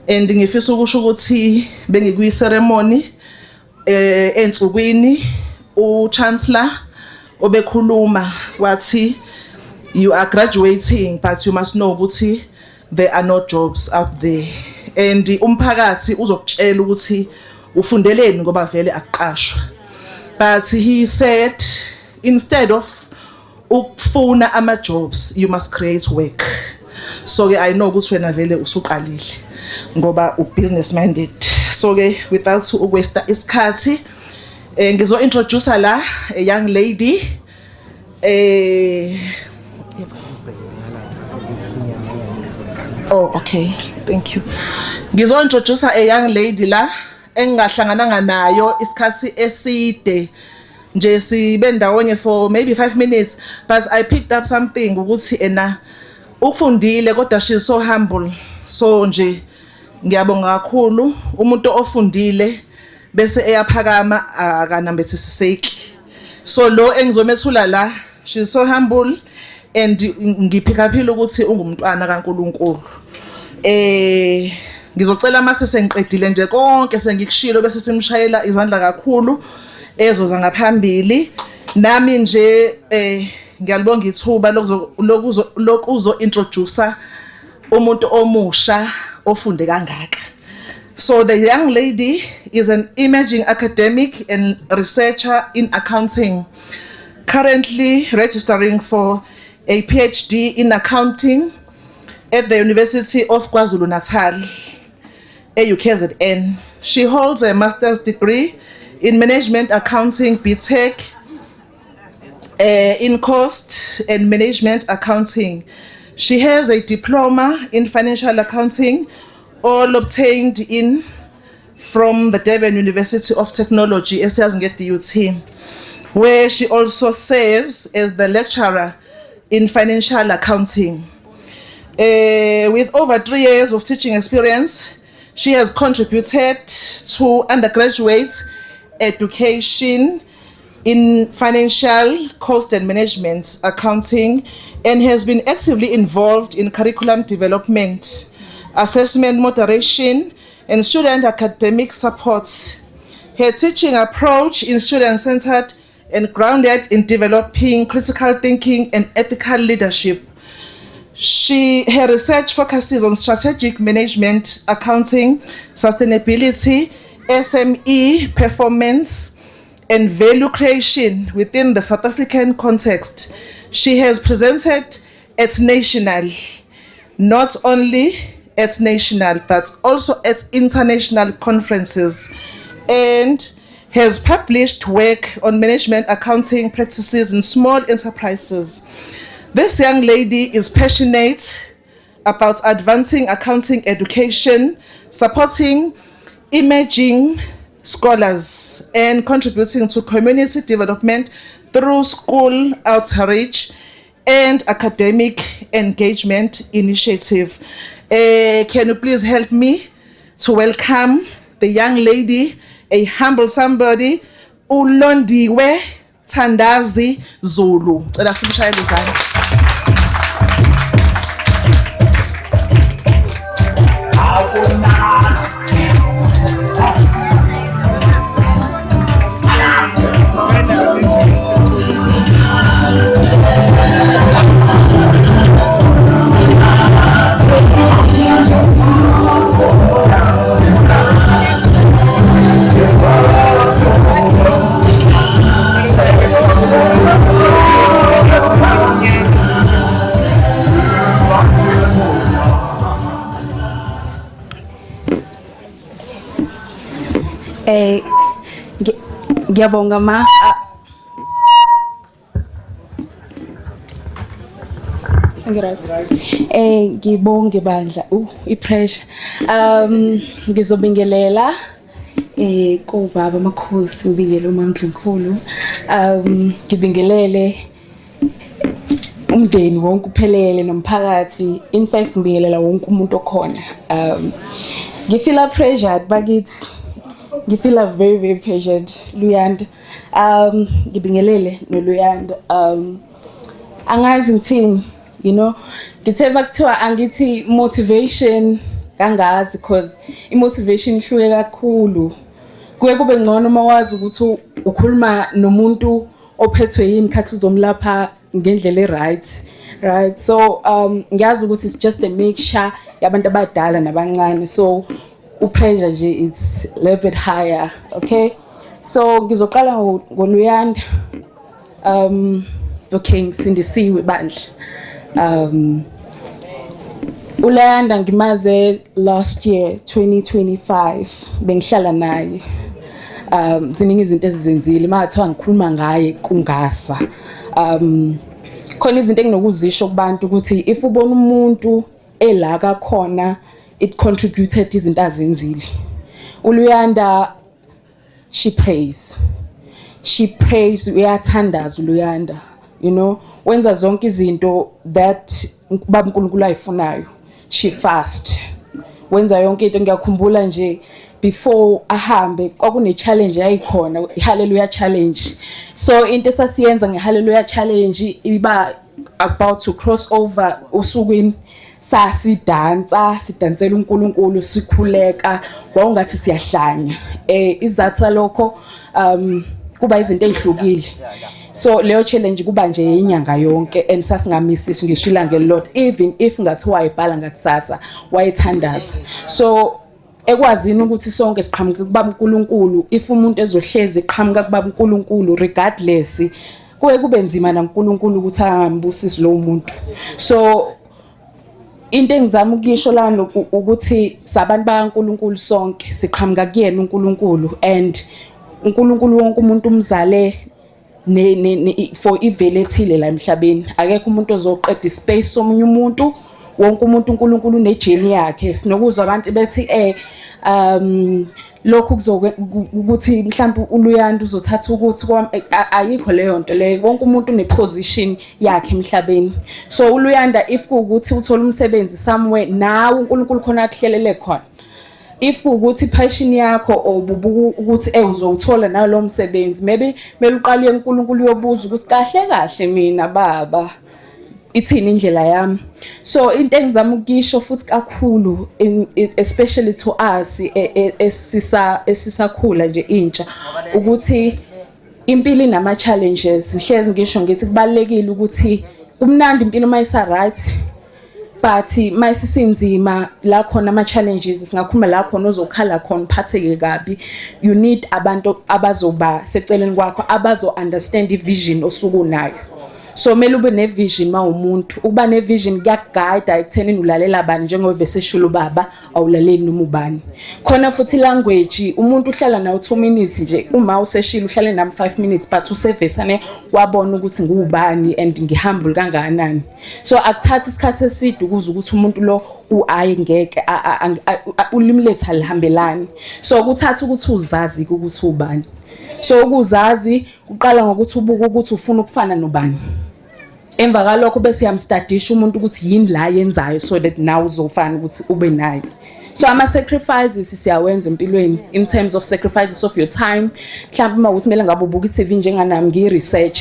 and ngifisa ukusho ukuthi bengikuyi ceremony ensukwini uchancellor obekhuluma wathi you are graduating but you must know ukuthi there are no jobs out there and umphakathi uzokutshela ukuthi ufundeleni ngoba vele akuqashwa. But he said instead of ukufuna ama jobs you must create work. So ke I know ukuthi wena vele usuqalile ngoba ubusiness minded. So ke without ukwesta isikhathi ngizo introduce la a young lady oh okay thank you. Ngizo introduce a young lady la engahlangananga nayo isikhathi eside nje sibe ndawonye for maybe 5 minutes but I picked up something ukuthi ena ukufundile kodwa she's so humble so nje ngiyabonga kakhulu umuntu ofundile bese eyaphakama akanambethisiseki. So lo engizomethula la she's so humble and ngiphicaphile ukuthi ungumntwana kaNkuluNkulu. Ngizocela mase sengiqedile nje konke sengikushilo bese simshayela izandla kakhulu ezoza ngaphambili nami nje ngiyalibonga ithuba lokuzo introduce umuntu omusha ofunde kangaka. So the young lady is an emerging academic and researcher in accounting, currently registering for a PhD in accounting at the University of KwaZulu-Natal, UKZN. She holds a master's degree in management accounting, BTech, in cost and management accounting. She has a diploma in financial accounting, all obtained from the Durban University of Technology, DUT, where she also serves as the lecturer in financial accounting. With over 3 years of teaching experience, she has contributed to undergraduate education in financial cost and management accounting and has been actively involved in curriculum development, assessment moderation, and student academic support. Her teaching approach is student-centered and grounded in developing critical thinking and ethical leadership. Her research focuses on strategic management, accounting, sustainability, SME performance, and value creation within the South African context. She has presented at national, not only at national, but also at international conferences, and has published work on management accounting practices in small enterprises. This young lady is passionate about advancing accounting education, supporting emerging scholars, and contributing to community development through school outreach and academic engagement initiative. Can you please help me to welcome the young lady, a humble somebody, uLondiwe Thandazi Zulu. Cela simshayele izandla. Ngiyabonga ma. Ngibonge bandla. I-pressure. Ngizobingelela kubaba Makhosi, ngibingelele uMama Ndlunkulu. Ngibingelele umndeni wonke uphelele nomphakathi. In fact ngibingelela wonke umuntu okhona. Ngifeel pressured bakithi. Ngifeel very very pressured. Luyanda. Ngibingelele noLuyanda. Angazi ngithini, you know, ngithe bakuthiwa angithi motivation kangazi because imotivation ihluke kakhulu. Kuye kube ngcono uma wazi ukuthi ukhuluma nomuntu ophethwe yini khathi uzomlapha ngendlela right. Right, so ngiyazi ukuthi it's just a mixture yabantu abadala nabancane, so upressure nje it's a little bit higher. Okay, so ngizoqala ngoLuyanda. Okay, ngisindisiwe bandla. uLuyanda ngimaze last year 2025 bengihlala naye. Ziningi izinto ezizenzile mathiwa ngikhuluma ngaye kungasa. Khona izinto enginokuzisho kubantu ukuthi if ubona umuntu ela kakhona it contributed izinto azenzile. uLuyanda she prays uyathandaza uLuyanda, you know, wenza zonke izinto that baba uNkulunkulu ayifunayo. She fast, wenza yonke into. Ngiyakhumbula nje before ahambe kwakune challenge yayikhona, iHallelujah challenge. So into esasiyenza ngeHallelujah challenge iba about to cross over usukwini sidansela uNkulunkulu sikhuleka wawungathi siyahlanya. Izathu lokho kuba izinto ezihlukile. So leyo challenge kuba nje inyanga yonke and sasingamisisi ngishila ngelot, even if ngathiwa ayibhala ngakusasa wayethandaza. So ekwazini ukuthi sonke siqhamuka kubaba uNkulunkulu, if umuntu ezohlezi eqhamuka kubaba uNkulunkulu regardless kuye kube nzima naNkulunkulu ukuthi angambusisi lo muntu. So into engizama ukuyisho lana ukuthi sabantu bakaNkulunkulu sonke siqhamuka kuyena uNkulunkulu, and uNkulunkulu wonke umuntu umzale for ivele ethile la emhlabeni. Akekho umuntu ozoqeda ispace somunye umuntu. Wonke umuntu uNkulunkulu unejeni yakhe. Sinokuzwa abantu bethi lokhu ukuthi mhlawumbe uLuyanda uzothatha ukuthi ayikho leyo nto leyo. Wonke umuntu uneposition yakhe emhlabeni. So uLuyanda if ukuthi uthola umsebenzi somewhere nawe uNkulunkulu khona akuhlelele khona. If ukuthi passion yakho ukuthi uzowuthola nayo lo msebenzi, maybe mele uqale uNkulunkulu yobuza ukuthi kahle mina baba ithini indlela yami. So into engizama ukuyisho futhi kakhulu especially to us esisakhula nje intsha ukuthi impilo inama challenges. Ngihlezi ngisho ngithi kubalekile ukuthi kumnandi impilo mayisa right but mayisisinzima la khona ama challenges singakhuluma la khona ozokhala khona phatheke kabi. You need abantu abazoba seceleni kwakho abazo understand ivision osuku nayo. So mele ube ne vision mawumuntu uba ne vision kuyaguide ekuthenini ulalela bani njengoba beseshula baba awulaleli noma ubani. Khona futhi language umuntu uhlala nawo 2 minutes nje uma useshila uhlale nami 5 minutes but usevesane wabona ukuthi ngubani and ngihumble kangakanani. So akuthatha isikhathi eside ukuze ukuthi umuntu lo uayi ngeke ulimi lethu alihambelani. So kuthatha ukuthi uzazi ukuthi ubani. So ukuzazi uqala ngokuthi ubuke ukuthi ufuna ukufana nobani. Emva kalokho bese yamstudisha umuntu ukuthi yini la yenzayo so that now uzofana ukuthi ube naye. So ama sacrifices siyawenza empilweni in terms of sacrifices of your time. Mhlawumbe uma usimele ngabe ubuka iTV njenganami ngi-research.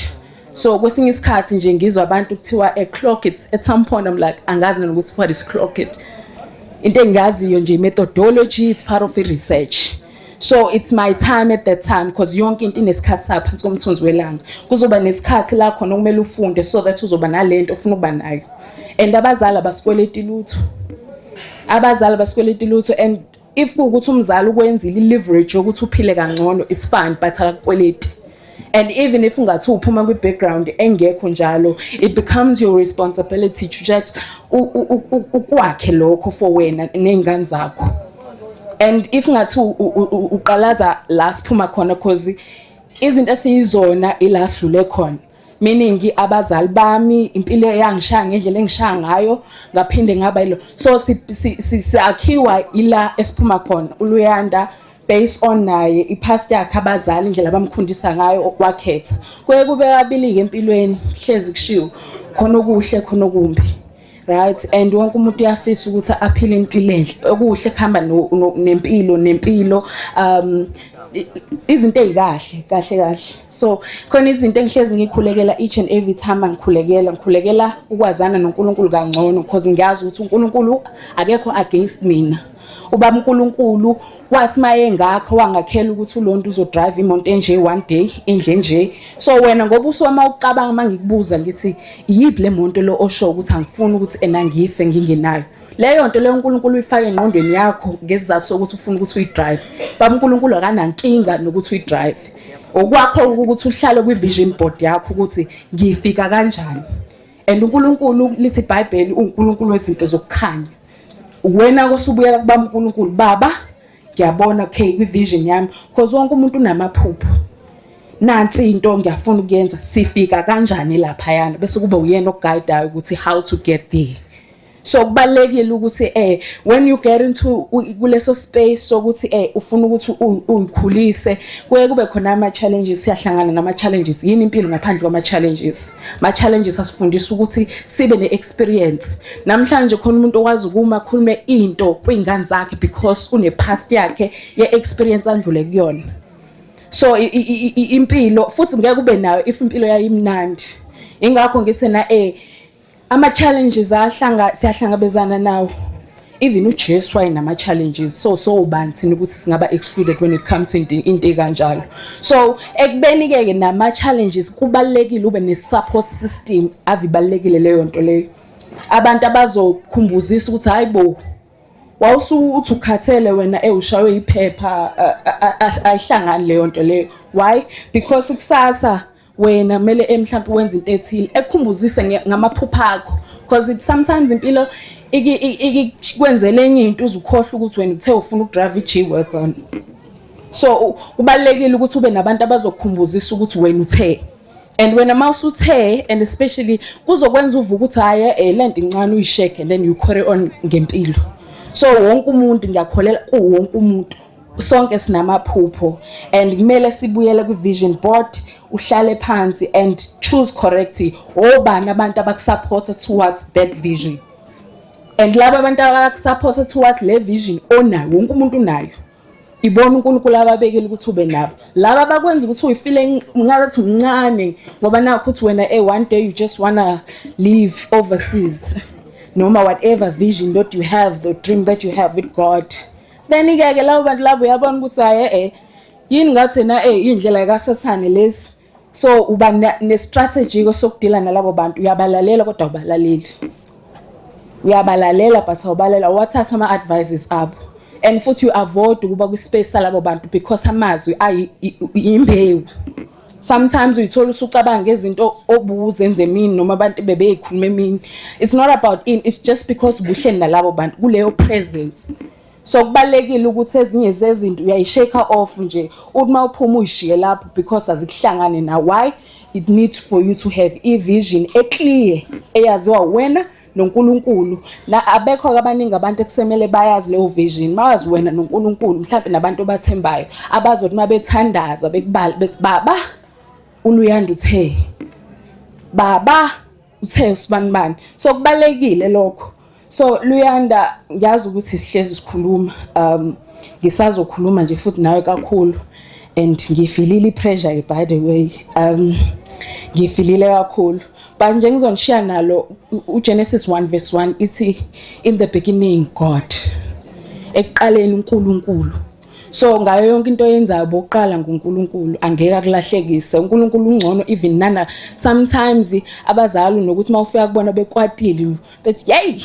So kwesinye isikhathi nje ngizwa abantu kuthiwa a clock it at some point I'm like angazi nokuthi what is clock it. Into engaziyo nje methodology it's part of the research. So it's my time at that time because yonke into inesikhathi sapha phansi komthunzi welanga. Kuzoba nesikhathi la khona okumele ufunde so that uzoba nalento ofuna ukuba nayo. And abazali abasikweleti lutho. Abazali basikweleti lutho and if kuukuthi umzali ukwenzile leverage ukuthi uphile kangcono it's fine but akakweleti. And even if ungathi uphuma kwi background engekho njalo it becomes your responsibility to just ukwakhe lokho for wena nengane zakho. And if ngathi uqalaza la siphuma khona because izinto esizona ilahlule khona meaning abazali bami impilo yangishaya ngendlela engishaya ngayo ngaphinde ngaba yilo so siyakhiwa ila esiphuma khona uLuyanda based on naye ipast yakhe abazali indlela bamkhundisa ngayo okwakhetha kuye kube kabili ke empilweni hlezi kushiwo khona okuhle khona okumbi. Right, and wonke umuntu uyafisa ukuthi aphile impilo enhle okuhle khamba nempilo izinto ezikahle. So khona izinto engihlezi ngikhulekela each and every time ngikhulekela ukwazana noNkulunkulu kangcono because ngiyazi ukuthi uNkulunkulu akekho against mina. Ubaba uNkulunkulu wathi maye ngakho wangakhela ukuthi ulonto uzodrive imoto enje one day indle nje. So wena ngoba usoma ucabanga mangikubuza ngithi yiphi le monto lo osho ukuthi angifuni ukuthi enangife ngingenayo. Leyo nto leyo uNkulunkulu uyifaka engqondweni yakho ngesizathu sokuthi ufuna ukuthi uyidrive. Baba uNkulunkulu akanankinga nokuthi uyidrive. Okwakho ukuthi uhlale kwi vision board yakho ukuthi ngifika kanjani. And uNkulunkulu lithi iBhayibheli uNkulunkulu wezinto zokukhanya. Wena kosubuyela kuba uNkulunkulu baba ngiyabona okay kwi vision yami because wonke umuntu unamaphupho. Nansi into ngiyafuna ukuyenza sifika kanjani lapha yana bese kuba uyena okuguideayo ukuthi how to get there. So kubalekile ukuthi when you get into kuleso space sokuthi ufuna ukuthi uyikhulise kuye kube khona ama challenges siyahlangana nama challenges yini impilo ngaphandle kwama challenges. Ma challenges asifundisa ukuthi sibe ne experience. Namhlanje khona umuntu okwazi ukuma khulume into kwingane zakhe because une past yakhe ye experience andlule kuyona. So impilo futhi ngeke kube nayo if impilo yayimnandi. Ingakho ngithi na ama challenges siyahlangabezana nawo. Even uJesu wayinama challenges so ubani thina ukuthi singaba excluded when it comes into into kanjalo. So ekubeni ke nama challenges kubalekile ube ne support system avibalekile leyo nto leyo. Abantu abazokhumbuzisa ukuthi hayibo wawusuthi ukhathele wena ushawe iphepha ayihlangani leyo nto leyo. Why? Because kusasa wena mele emhlawumbe wenza into ethile ekukhumbuzise ngamaphupha akho because it sometimes impilo ikwenzele enye into uzukhohle ukuthi wena uthe ufuna ukudrive iG-Wagon. So kubalekile ukuthi ube nabantu abazokukhumbuzisa ukuthi wena uthe and wena mawusuthe and especially kuzokwenza uvuka ukuthi haye lento incane uyisheke and then you carry on ngempilo. So wonke umuntu ngiyakholela wonke umuntu sonke sinamaphupho and kumele sibuyele ku vision board uhlale phansi and choose correctly obani abantu abakusupporta towards that vision and laba abantu abakusupporta towards le vision onayo wonke umuntu unayo ibona uNkulunkulu ababekile ukuthi ube nabo laba bakwenza ukuthi uyifile ngathi umncane ngoba nakho uthi wena one day you just wanna live overseas noma whatever vision that you have the dream that you have with God. Then igeke labo bantu labo uyabona ukuthi haye yini ngathi na indlela kaSathane lesi so uba ne strategy sokudila nalabo bantu uyabalalela kodwa ubalaleli. uyabalalela but awubalela wathatha ama-advices abo and futhi you avoid ukuba kwi-space salabo bantu because amazwi imbewu. Sometimes uyithola usucabanga ngezinto obuzenze emini noma abantu bebeyikhuluma emini. It's not about it's just because ubuhleli nalabo bantu kuleyo presence. So kubalekile ukuthi ezinye zezinto uyayishake off nje uma uphuma uyishiye lapho because azikuhlangane na. Why? It needs for you to have a vision clear eyaziwa wena noNkulunkulu. Na abekho abaningi abantu ekusemele bayazi leyo vision. Mawazi wena noNkulunkulu mhlawumbe nabantu abathembayo abazothi mabethandaza bekubala bethi baba uLuyanda uthe baba uthe usibanibani. So kubalekile lokho. So Luyanda ngiyazi ukuthi sihlezi sikhuluma ngisazokhuluma nje futhi nawe kakhulu and ngifilile ipressure by the way ngifilile kakhulu but nje ngizonishiya nalo uGenesis 1:1 ithi in the beginning God ekuqaleni uNkulunkulu. So ngayo yonke into yenzayo bokuqala nguNkulunkulu angeke akulahlekise. uNkulunkulu ungcono even nana sometimes abazali nokuthi mawufika kubona bekwatile bethi yey.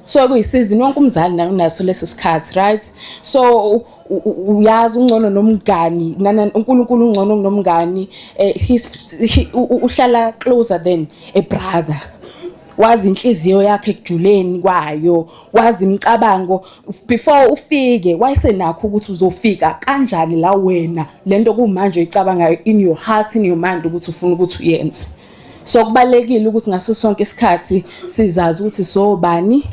So kuyisizini wonke umzali nayo unaso leso sikhathi right. So uyazi ungcono nomngani nana uNkulunkulu ungcono nomngani uhlala closer than a brother. Wazi inhliziyo yakhe ekujuleni kwayo, wazi imicabango before ufike wayesenakho ukuthi uzofika kanjani la wena lento kumanje uyicabangayo in your heart in your mind ukuthi ufuna ukuthi uyenze. So kubalekile ukuthi ngaso sonke isikhathi sizazi ukuthi sobani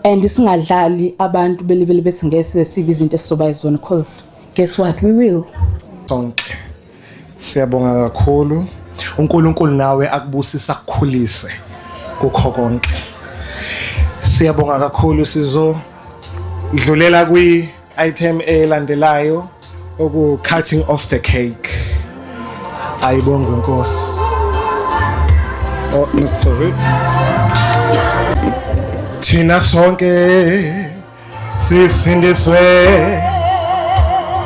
and singadlali abantu belibele bethi ngeke sibe izinto esizoba yizona because guess what we will. Sonke siyabonga kakhulu uNkulunkulu nawe akubusisa akukhulise kukho konke. Siyabonga kakhulu sizodlulela kwi item elandelayo oku cutting off the cake. Ayibonga Nkosi. Oh no sorry. Thina sonke sisindiswe.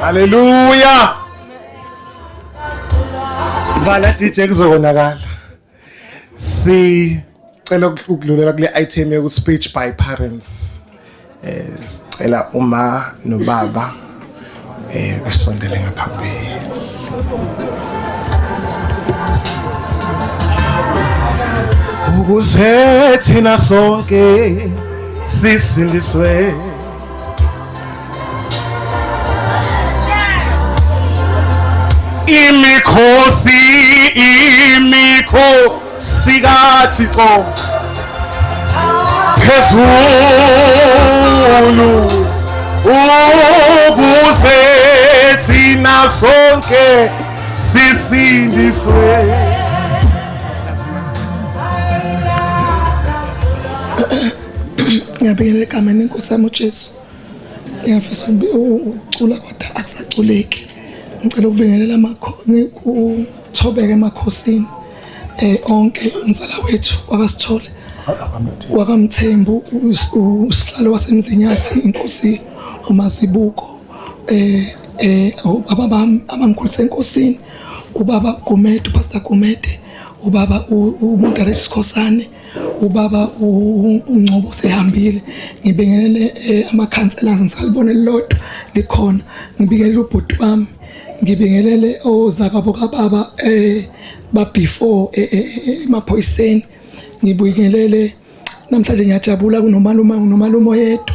Hallelujah. Vala DJ kuzokonakala. Cela ukudlulela kule item yoku speech by parents. Cela uma nobaba besondele ngaphambili. Ukuze thina sonke sisindiswe. Imikhosi kaThixo phezulu ukuze thina sonke sisindiswe. Ngiyabingelela egameni lenkosi yami uJesu. Ngiyafisa ucula kodwa akusaculeki. Ngicela ukubingelela uthobeke emakhosini onke umzala wethu wakasithole wakamthembu usihlalo wasemzinyathi inkosi uMazibuko ubaba bami abamkhulisa enkosini ubaba Gumede Pastor Gumede ubaba uModerator Sikhosane ubaba uNgcobo sehambile. Ngibingelele amakhanselazi ngisalibona lelodwa likhona. Ngibingelele ubhuti wami ngibingelele ozakabo kababa ba before emaphoyiseni. Ngibingelele namhlanje ngiyajabula kunomalume oyedwa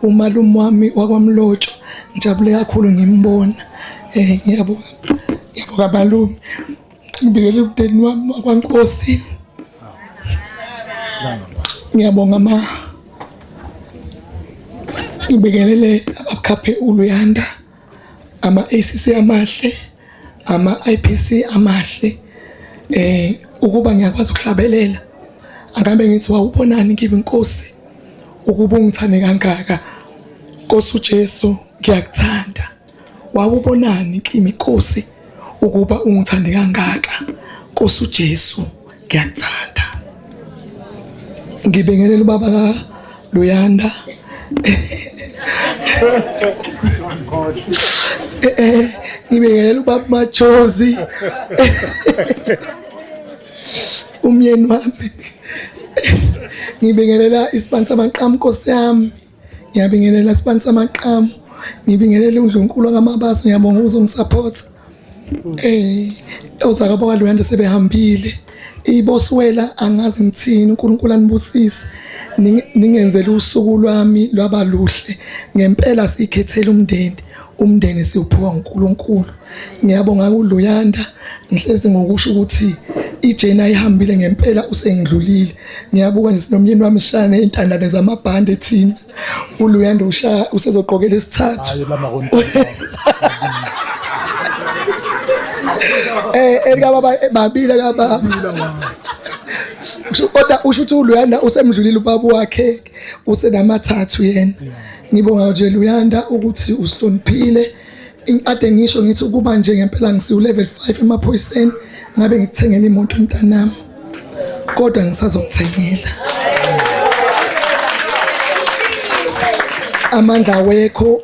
umalume wami wakwamlotsho ngijabule kakhulu ngimbona. Ngiyabonga malume. Ngibingelele umndeni wami wakwaNkosi. Ngiyabonga ngibingelele abakhaphe uLuyanda ama-ACC amahle ama-IPC amahle ukuba ngiyakwazi ukuhlabelela angabe ngithi wawubonani ngibe inkosi ukuba ungithande kangaka Nkosi uJesu ngiyakuthanda wawubonani kimi inkosi ukuba ungithande kangaka Nkosi uJesu ngiyakuthanda. Ngibingelela ubaba Luyanda ngibingelela ubaba Machozi umyeni wami. Ngibingelela isibani samaqhamu Nkosi yami. Ngiyabingelela isibani samaqhamu. Ngibingelela uNdlunkulu kaMabaso, ngiyabonga ukuzongisupport. Ozakabo kaLuyanda sebehambile. Iboswela angazi ngithini, uNkulunkulu anibusise. Ningenzele usuku lwami lwaba luhle. Ngempela sikhethela umndeni siwuphiwa uNkulunkulu. Ngiyabonga uLuyanda, ngihlezi ngokusho ukuthi ijeni ayihambile ngempela usengidlulile. Ngiyabuka nje sinomyeni wami shane intandane zamabhande ethini. uLuyanda usezoqokela isithathu. Elika baba babile baba. Kodwa usho ukuthi uLuyanda usemdlulile ubaba wakhe usenamathathu yena. Ngibonga nje Luyanda ukuthi usihloniphile. Ade ngisho ngithi ukuba nje ngempela ngisiwu level 5 emaphoyiseni ngabe ngikuthengela imoto mntanami. Kodwa ngisazokuthengela. Amandla wekho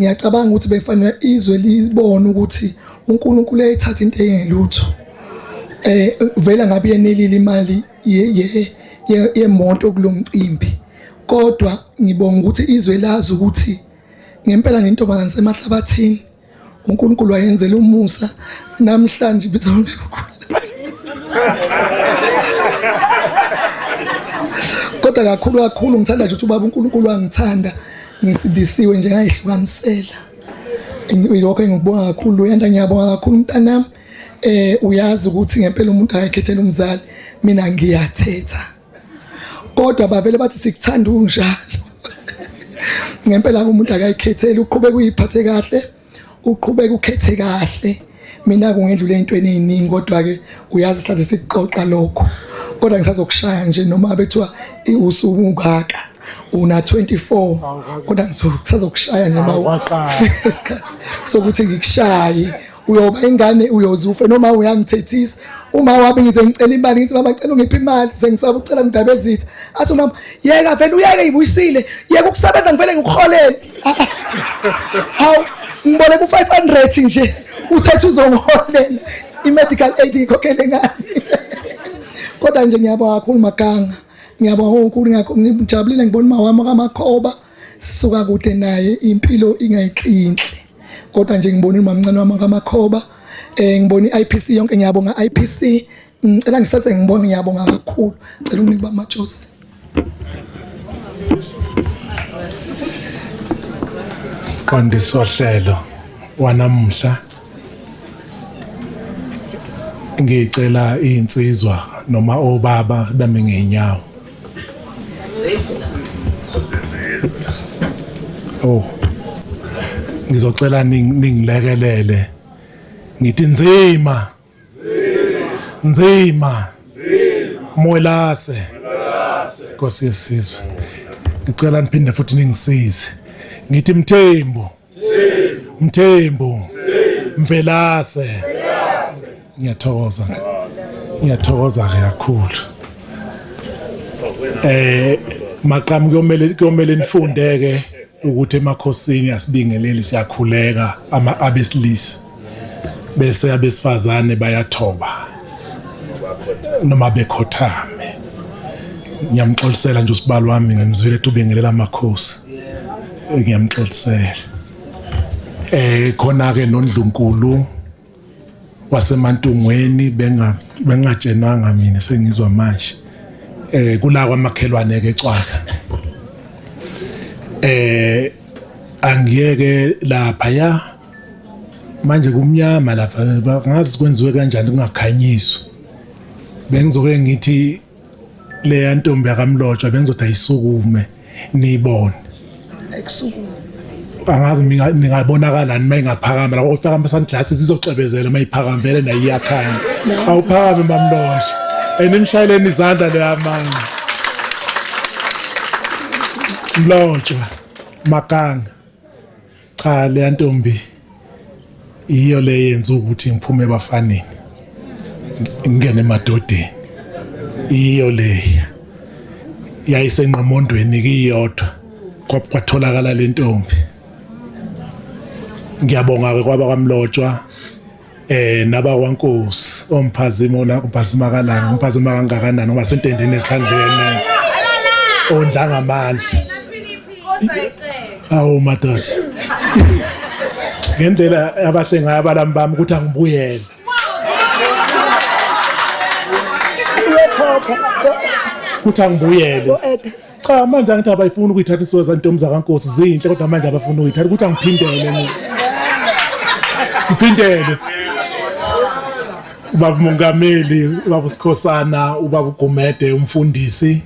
ngiyacabanga ukuthi befanele izwe libone ukuthi uNkulunkulu uyayithatha into engelutho. Vela ngabe yenelile imali yemoto kulomcimbi. Kodwa ngibonga ukuthi izwe lazi ukuthi ngempela nentombazane semahlabathini uNkulunkulu wayenzela umusa namhlanje bizonhlukula. Kodwa kakhulu ngithanda nje ukuthi ubaba uNkulunkulu wangithanda ngisidisiwe nje ngayihlukanisela. Ngilokho engikubonga kakhulu Luyanda, ngiyabonga kakhulu mntanami. Uyazi ukuthi ngempela umuntu akakhethela umzali, mina ngiyathetha. Kodwa bavele bathi sikuthanda unjalo. Ngempela umuntu akayikhethela, uqhubeka uyiphathe kahle, uqhubeka ukhethe kahle. Mina kungedlule ezintweni eziningi kodwa ke uyazi sihlale sikuxoxa lokho. Kodwa ngisazokushaya nje noma bethiwa usuku ukaka una 24 kodwa ngisazokushaya nje isikhathi sokuthi ngikushaye. Uyoba ingane uyozufe noma uyangithethisa. Uma wabe ngize ngicela imali ngithi mama ngicela ungiphe imali sengisaba ukucela ngidaba ezitha. Athi mama yeka vele uyeke ibuyisile, yeka ukusebenza ngivele ngikuholele. Hawu ngibole ku 500 nje usethi uzongiholela i-medical aid ngikhokhele ngani. Kodwa nje ngiyabonga kakhulu Maganga, ngiyabonga uNkulunkulu ngijabulile ngibona mawami kaMakhoba sisuka kude naye impilo ingayinhle. Kodwa nje ngibona umamncane wami kaMakhoba, ngibona iIPC yonke, ngiyabonga iIPC. Ngicela ngisase ngibona, ngiyabonga kakhulu. Ngicela unike bamajosi. Qondisa hlelo wanamuhla ngicela insizwa noma obaba bame ngenyawo. Ngizocela ningilekelele ngithi nzima Mwelase Nkosi yesizwe. Ngicela niphinde futhi ningisize ngithi Mthembu Mvelase. Ngiyathokoza kakhulu. Maqhamu kuyomele nifundeke ukuthi emakhosini asibingeleli siyakhuleka abesilisa bese abesifazane bayathoba noma bekhothame. Ngiyamxolisela nje usibalo wami ngimzwile ubingelela amakhosi. Ngiyamxolisela. Khona ke noNdlunkulu wasemantungweni bengatshenanga mina sengizwa manje. Kula kwamakhelwane ke eCwaka. Angiyeke lapha ya manje kumnyama lapha ngazi kwenziwe kanjani kungakhanyiswa. Bengizoke ngithi le ntombi yakamlotshwa bengizothi ayisukume niyibone. Ekusukume. Angazi ningabonakala nima ingaphakama la ofika amasanglasi sizocebezela mayiphakama vele nayo iyakhanya. Awuphakame mamlosha. Enimshayeleni izandla leyamanga. Mlotshwa Maganga. Cha le ntombi iyo le yenza ukuthi ngiphume ebafaneni ngene emadodeni. Iyo le yayisenqamondweni kiyodwa kwatholakala le ntombi. Ngiyabonga ke kwaba kwaMlotshwa nabakwankosi omphazimo la umphazima kalanga umphazima kangakanani ngoba sentendeni esandleni ondla ngamandla awu madoda ngendlela abahlengayo abalami bami ukuthi angibuyele ukuthi angibuyele cha manje angithi abayifuni ukuyithatha isizwe zantombi zakankosi zinhle kodwa manje abafuna ukuyithatha ukuthi angiphindele mina ngiphindele ubaba Mongameli ubaba Sikhosana ubaba Gumede umfundisi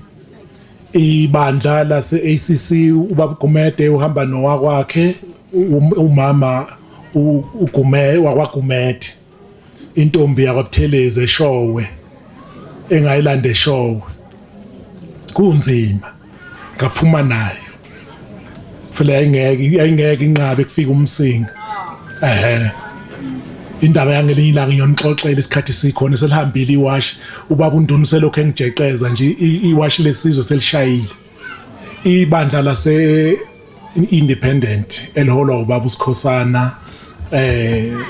ibandla lase ACC ubaba Gumede uhamba nowakwakhe umama uGume wakwaGumede intombi yakwaButhelezi eShowe engayilanda eShowe kunzima ngaphuma nayo phela ayingeke inqabe kufika umsinga indaba yangelinye ilanga ngiyonixoxela isikhathi sikhona selihambile iwash ubaba uNdunu selokho engijeqeza nje iwash lesizwe selishayile ibandla lase independent eliholwa ubaba uSikhosana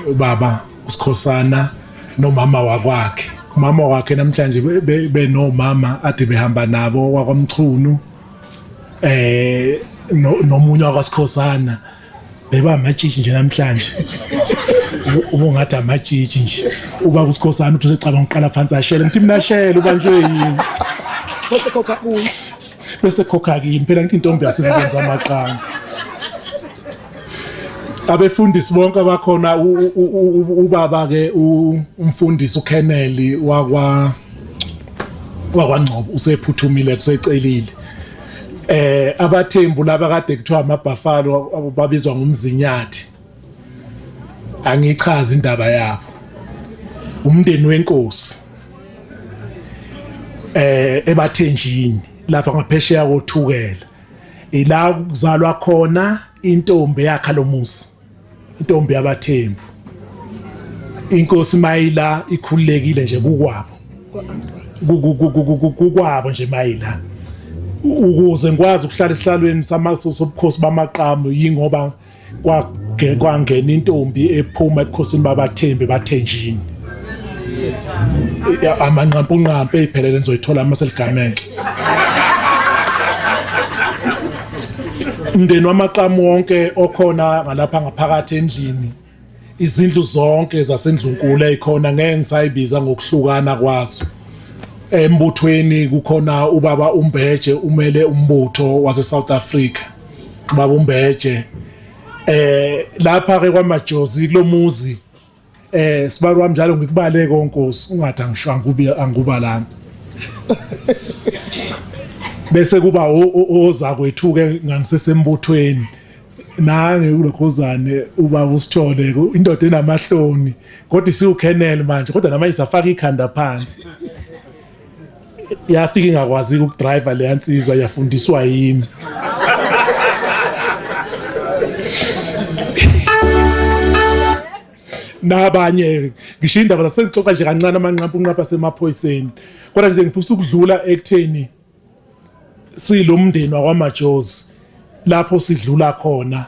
ubaba uSikhosana nomama wakwakhe umama wakhe namhlanje benomama ade behamba nabo wakwaMchunu nomunye wakwaSikhosana beba amatshitshi nje namhlanje ubungathi amatshitshi nje ubaba uSikhosana uthi usecabanga uqala phansi ashele ngithi mina shele ubanjwe yini bese khokha kimi phela ngithi intombi yasisenza amaqanga abefundisi bonke abakhona ubaba ke umfundisi uKennedy wakwaNgcobo usephuthumile kusecelile abathembu laba kade kuthiwa amabhafalo babizwa ngumzinyathi angichaza indaba yabo umndeni wenkosi ebathenjini lapha ngaphesheya kothukela ila kuzalwa khona intombi yakhe lomuzi intombi yabathembu inkosi Mayila ikhululekile nje kukwabo nje Mayila ukuze ngikwazi ukuhlala esihlalweni sobukhosi bamaqhamu yingoba kwangena intombi ephuma ebukhosini babathembu bathenjini amanqampunqampu eziphelele nizoyithola amaseligamenge umndeni wamaqhamu wonke okhona ngalapha ngaphakathi endlini izindlu zonke zasendlunkulu ezikhona ngeke ngisayibiza ngokuhlukana kwazo embuthweni kukhona ubaba uMbeje umele umbutho wase South Africa ubaba uMbeje lapha ke kwaMajozi kulomuzi sibaru wami njalo ngikubale konkosi ungathi angishwa angubalana bese kuba oza kwethu ke ngangisesembuthweni nange ulokhozane ubaba uSithole indoda enamahloni kodwa isiuKennedy manje kodwa namanje safaka ikhanda phansi yafika ingakwazi ukudrive le yansizwa yafundiswa yimi nabanye ngisho indaba zasengixoxa nje kancane amanqampunqapha semaphoyiseni kodwa nje ngifisa ukudlula ekutheni silomndeni wakwaMajozi lapho sidlula khona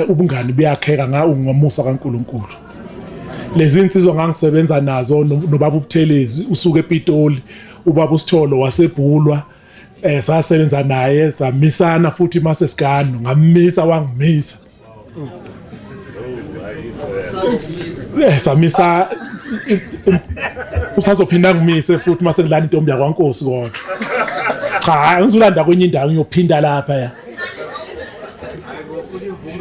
ubungani buyakheka ngomusa kaNkuluNkulu lezi insizwa ngangisebenza nazo nobaba uButhelezi usuke ePitoli ubaba uSitholo wasebhulwa sasebenza naye samisana futhi mase sigano ngamisa wangimisa samisa usazophinda ngimise futhi mase kudlala intombi yakwaNkosi kodwa cha ngizolanda kwenye indawo ngiyophinda lapha ya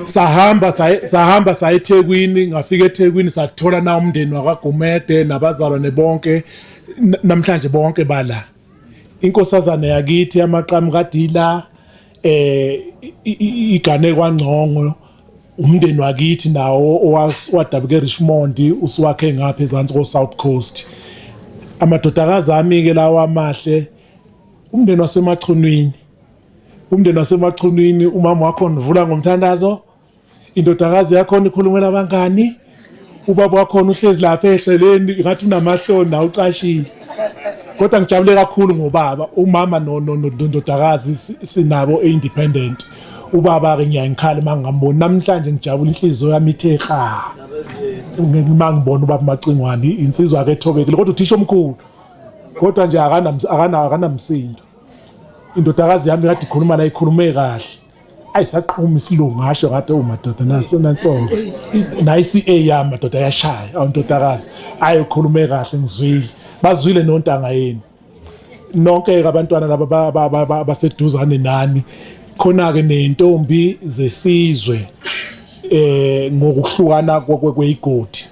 sahamba saya eThekwini ngafika eThekwini sathola na umndeni wakwaGumede nabazalwane bonke namhlanje bonke bala inkosazana yakithi amaqhamu kaDila igane kwaNgcongo umndeni wakithi nawo owadabuke Richmond usiwakhe ngapha ezantsi ko South Coast amadodakazi ami ke lawa amahle umndeni wasemachunwini umama wakho nivula ngomthandazo indodakazi yakho ikhulumela abangani ubaba wakho uhlezi lapha ehleleni ngathi unamahloni na ucashile kodwa ngijabule kakhulu ngobaba umama nondodakazi sinabo independent ubaba ke ngiyangikhala mangamboni namhlanje ngijabula inhliziyo yami ithe kha ngibona ubaba Macingwane insizwa ake ethobekile kodwa uthisha omkhulu kodwa nje akanamsindo indodakazi yami ngathi ikhuluma la ikhulume kahle ayisaqhuma isilungu ngasho kade umadoda nansonto na ICA yami madoda yashaya awundodakazi ayikhulume kahle ngizwile bazwile nontanga yeni nonke abantwana laba baseduzane nani khona ke nentombi zesizwe ngokuhlukana kweyigodi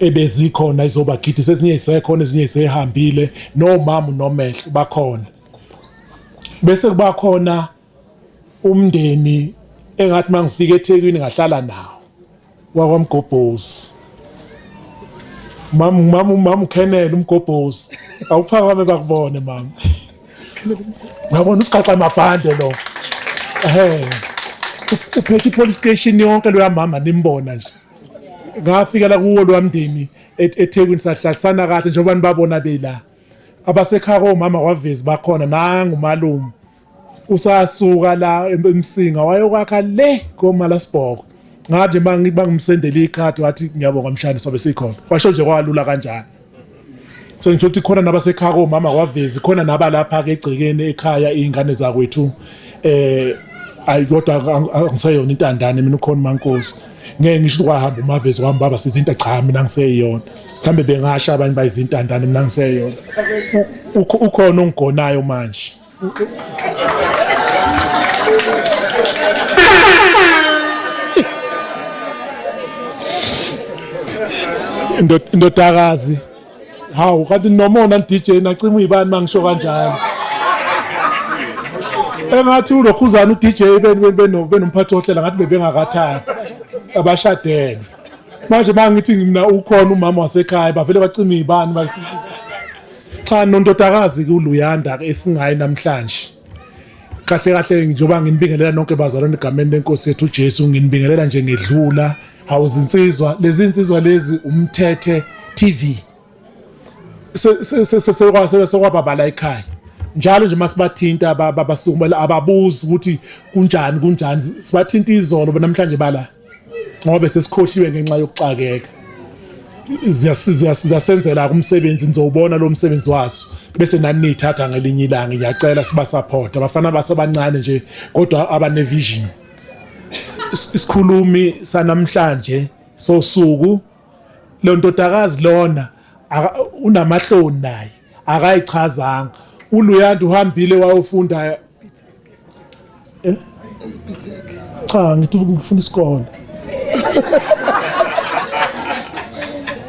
ebezikhona izobagidi sezinye isekhona ezinye isehambile nomama nomehlo bakhona bese kuba khona umndeni engathi mangifika eThekwini ngahlala nawo wakwaMgobhozi mama Kenneth uMgobhozi awuphakame bakubone mama ngabona usigaxa amabhande lo uphethe ipolice station yonke lo yamama nimbona nje ngafika la kuwo lo wamndeni eThekwini sahlalisana kahle njengoba nibabona bela abasekhaya omama wavezi bakhona nangu malume usasuka la emsinga wayokwakha le koMalasbhoko ngathi bangimsendela ikhadi wathi ngiyabonga mshana sobe sikhona washo nje kwalula kanjani so ngisho ukuthi khona nabasekhaya omama kwavezi khona nabalapha ke egcekeni ekhaya izingane zakwethu ayikodwa angisayona intandane mina ukhona maNkosi ngeke ngisho kwahamba umavezi wami baba sizinto cha mina ngiseyiyona mhlambe bengasha abanye bayizintandane mina ngiseyiyona ukhona ongigonayo manje indodakazi hawu kanti nomona DJ nacima uyibani mangisho kanjalo engathi ulokhuzana uDJ benomphathi ohlela ngathi bebengakathathi abashadene manje mangithi mina ukhona umama wasekhaya bavele bacima izibani cha nondodakazi kuLuyanda esingayi namhlanje kahle njengoba nginibingelela nonke bazalwane egameni lenkosi yethu uJesu nginibingelela nje ngedlula awuzinsizwa lezi insizwa lezi umthethe TV sekwababala ekhaya njalo nje masibathinta abasukumela ababuzi ukuthi kunjani sibathinta izolo namhlanje bala ngoba sesikhohliwe ngenxa yokuxakeka siyasenzela kumsebenzi nizowubona lo msebenzi waso bese nani nithatha ngelinye ilanga ngiyacela siba support abafana basebancane nje kodwa abane vision isikhulumi sanamhlanje sosuku lo ndodakazi lona unamahloni naye akayichazanga uLuyanda uhambile wayofunda cha ngithi ngifunda isikole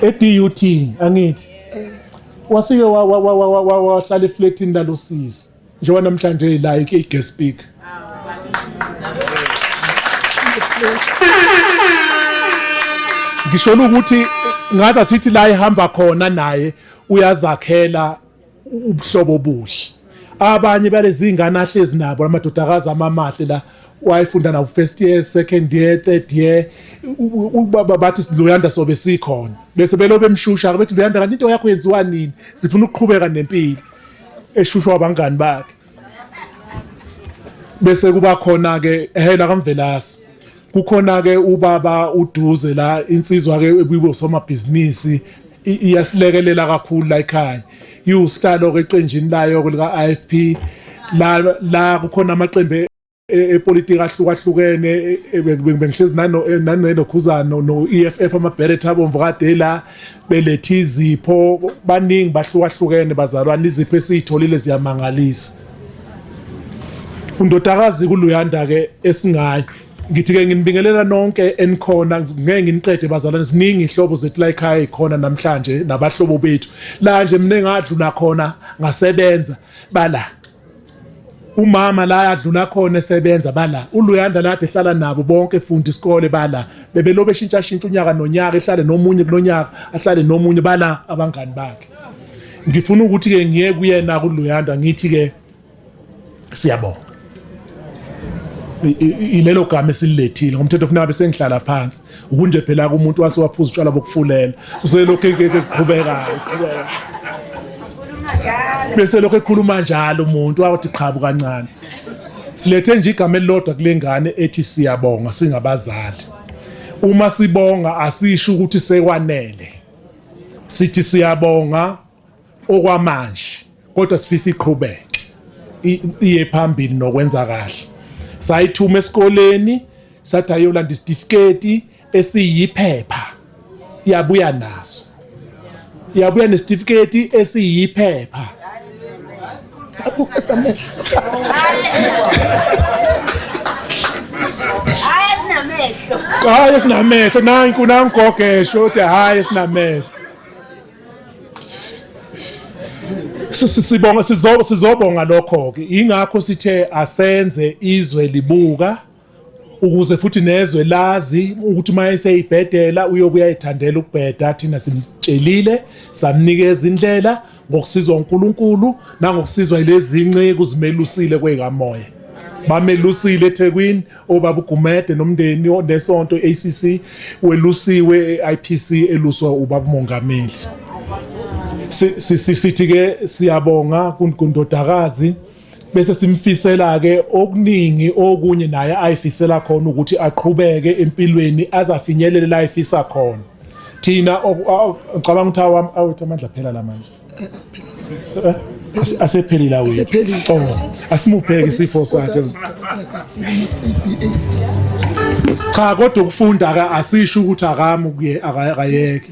eDUT angithi wafike wahlala eflatini lalosisi njengoba namhlanje la i-guest speaker ngisho ukuthi ngathi athi la ihamba khona naye uyazakhela ubuhlobo obuhle abanye balezi ingane ahlezi nabo amadodakazi amamahle la wayefunda na first year second year third year bathi Luyanda sobe sikhona bese belobe emshusha bethi Luyanda kanti into yakho yenziwa nini sifuna ukuqhubeka nempilo eshushwa abangani bakhe bese kuba khona ke la kaMvelasi kukhona ke ubaba uDuze la insizwa ke ebuyibo somabhizinisi iyasilekelela kakhulu la ekhaya iwusihlalo keqenjini layo lika IFP la kukhona amaqembu epolitiki ahlukahlukene bengihlezi nanokhuzana no EFF amaberet abomvu kade la belethe izipho baningi bahlukahlukene bazalwane izipho esitholile ziyamangalisa undodakazi kuLuyanda ke esingayi ngithi ke nginibingelela nonke enikhona ngeke nginiqede bazalwane siningi ihlobo zethu la ekhaya ikhona namhlanje nabahlobo bethu la nje mina engadlula khona ngasebenza bala umama la yadlula khona esebenza bala uLuyanda la ehlala nabo bonke efunda isikole bala bebelobe shintsha unyaka nonyaka ehlale nomunye kulonyaka ahlale nomunye bala abangani bakhe ngifuna ukuthi ke ngiye kuyena kuLuyanda ngithi ke siyabonga ilelo gama esilethile ngomthetho ufuna bese ngihlala phansi ukunje phela kumuntu wasewaphuza utshwala bokufulela uselokho eqhubeka bese lokho ekhuluma njalo umuntu wathi qhabu kancane silethe nje igama elilodwa kule ngane ethi siyabonga singabazali Uma sibonga asisho ukuthi sekwanele. Sithi siyabonga okwamanje kodwa sifisa iqhubeke. Iye phambili nokwenza kahle. Sayithuma esikoleni sathi ayolanda isitifiketi esiyiphepha. Yabuya naso. Yabuya nesitifiketi esiyiphepha. Hayi sinamehlo nanku nangogesho uthi hayi sinamehlo. Sibonga sizobonga lokho ke ingakho sithe asenze izwe libuka ukuze futhi nezwe lazi ukuthi mayese ibhedela uyobuya ethandela ukubheda thina simtshelile samnikeza indlela ngokusizwa uNkulunkulu nangokusizwa ilezi inceke uzimelusile kwekamoya bamelusile eThekwini obaba uGumede nomndeni nesonto ACC welusiwe eIPC eluswa ubaba uMongameli. Sithi ke siyabonga kuNdodakazi bese simfisela ke okuningi okunye naye ayifisela khona ukuthi aqhubeke empilweni azafinyelele la ifisa khona. Thina ngicabanga ukuthi awethu amandla phela la manje. Asephelile wethu. Asimupheke isifo sakhe. Cha kodwa ukufunda asisho ukuthi akami ukuye akayeke.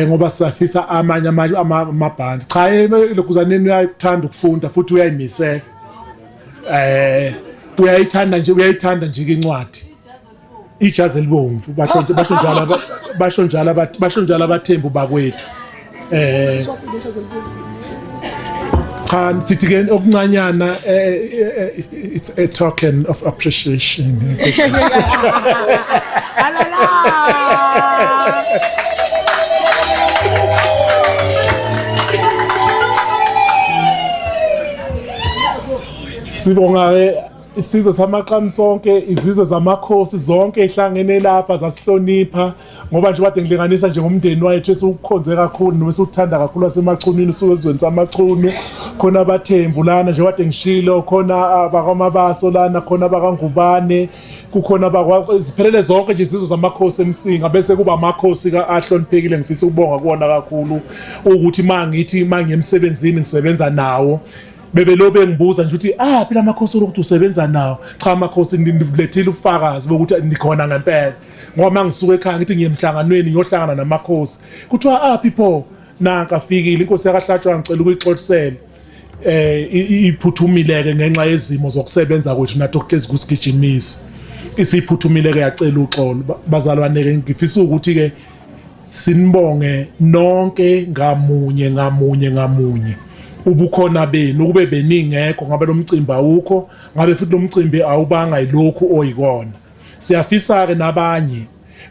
Ngoba sisafisa amanye amabhandi. Cha lokuzaneni uyathanda ukufunda futhi uyayimisela. Uyayithanda nje incwadi. Ijazi elibomvu basho njalo abathembu bakwethu. Cha sithi ke okuncanyana it's a token of appreciation. Sibonga isizwe samaqhamu sonke izizwe zamakhosi zonke ehlangene lapha zasihlonipha ngoba nje kade ngilinganisa nje ngomndeni wethu esikukhonze kakhulu noma esikuthanda kakhulu asemachunini suwezweni samachunu khona abathembu lana nje kade ngishilo khona abakwamabaso lana khona abakangubane kukhona abaziphelele zonke nje izizwe zamakhosi emsinga bese kuba amakhosi ahloniphekile ngifisa ukubonga kuona kakhulu ukuthi mangiyemsebenzini ngisebenza nawo bebelobe ngibuza nje ukuthi phela amakhosi ukuthi usebenza nawo cha amakhosi ngilethile ufakazi bokuthi nikhona ngempela ngoba mangisuka ekhaya ngithi ngiyemhlanganweni ngiyohlangana namakhosi kuthiwa people nanka afikile inkosi yakahlatshwa ngicela ukuyixoxisela iphuthumile ke ngenxa yezimo zokusebenza kwethu nathi okuhlezi kusigijimisa isiphuthumile ke yacela uxolo bazalwane ke ngifisa ukuthi ke sinibonge nonke ngamunye ubukhona benu kube beningekho ngabe lo mcimbi awukho ngabe futhi lo mcimbi awubanga yilokhu oyikona siyafisa ke nabanye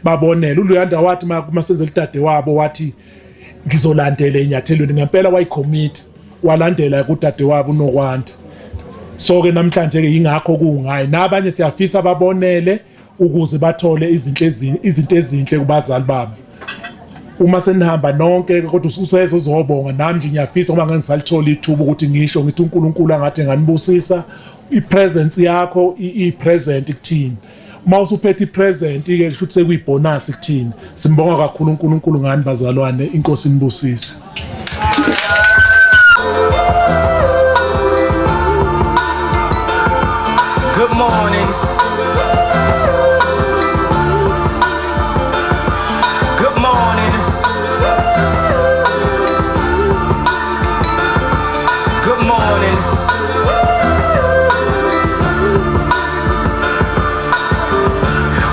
babonela uLuyanda wathi masenze lidade wabo wathi ngizolandela enyathelweni ngempela wayicommit walandela kudade wabo uNokwanda so ke namhlanje ke ingakho kungayi nabanye siyafisa babonele ukuze bathole izinto ezinhle kubazali babo uma senihamba nonke kodwa useze uzobonga nami nje ngiyafisa ngoba ngisalithola ithuba ukuthi ngisho ngithi uNkulunkulu angathi nganibusisa ipresence yakho ipresent kuthini uma usuphethe ipresent ke kusho ukuthi sekuyibonus kuthini simbonga kakhulu uNkulunkulu ngani bazalwane inkosi inibusise. Good morning. Good morning. Good morning.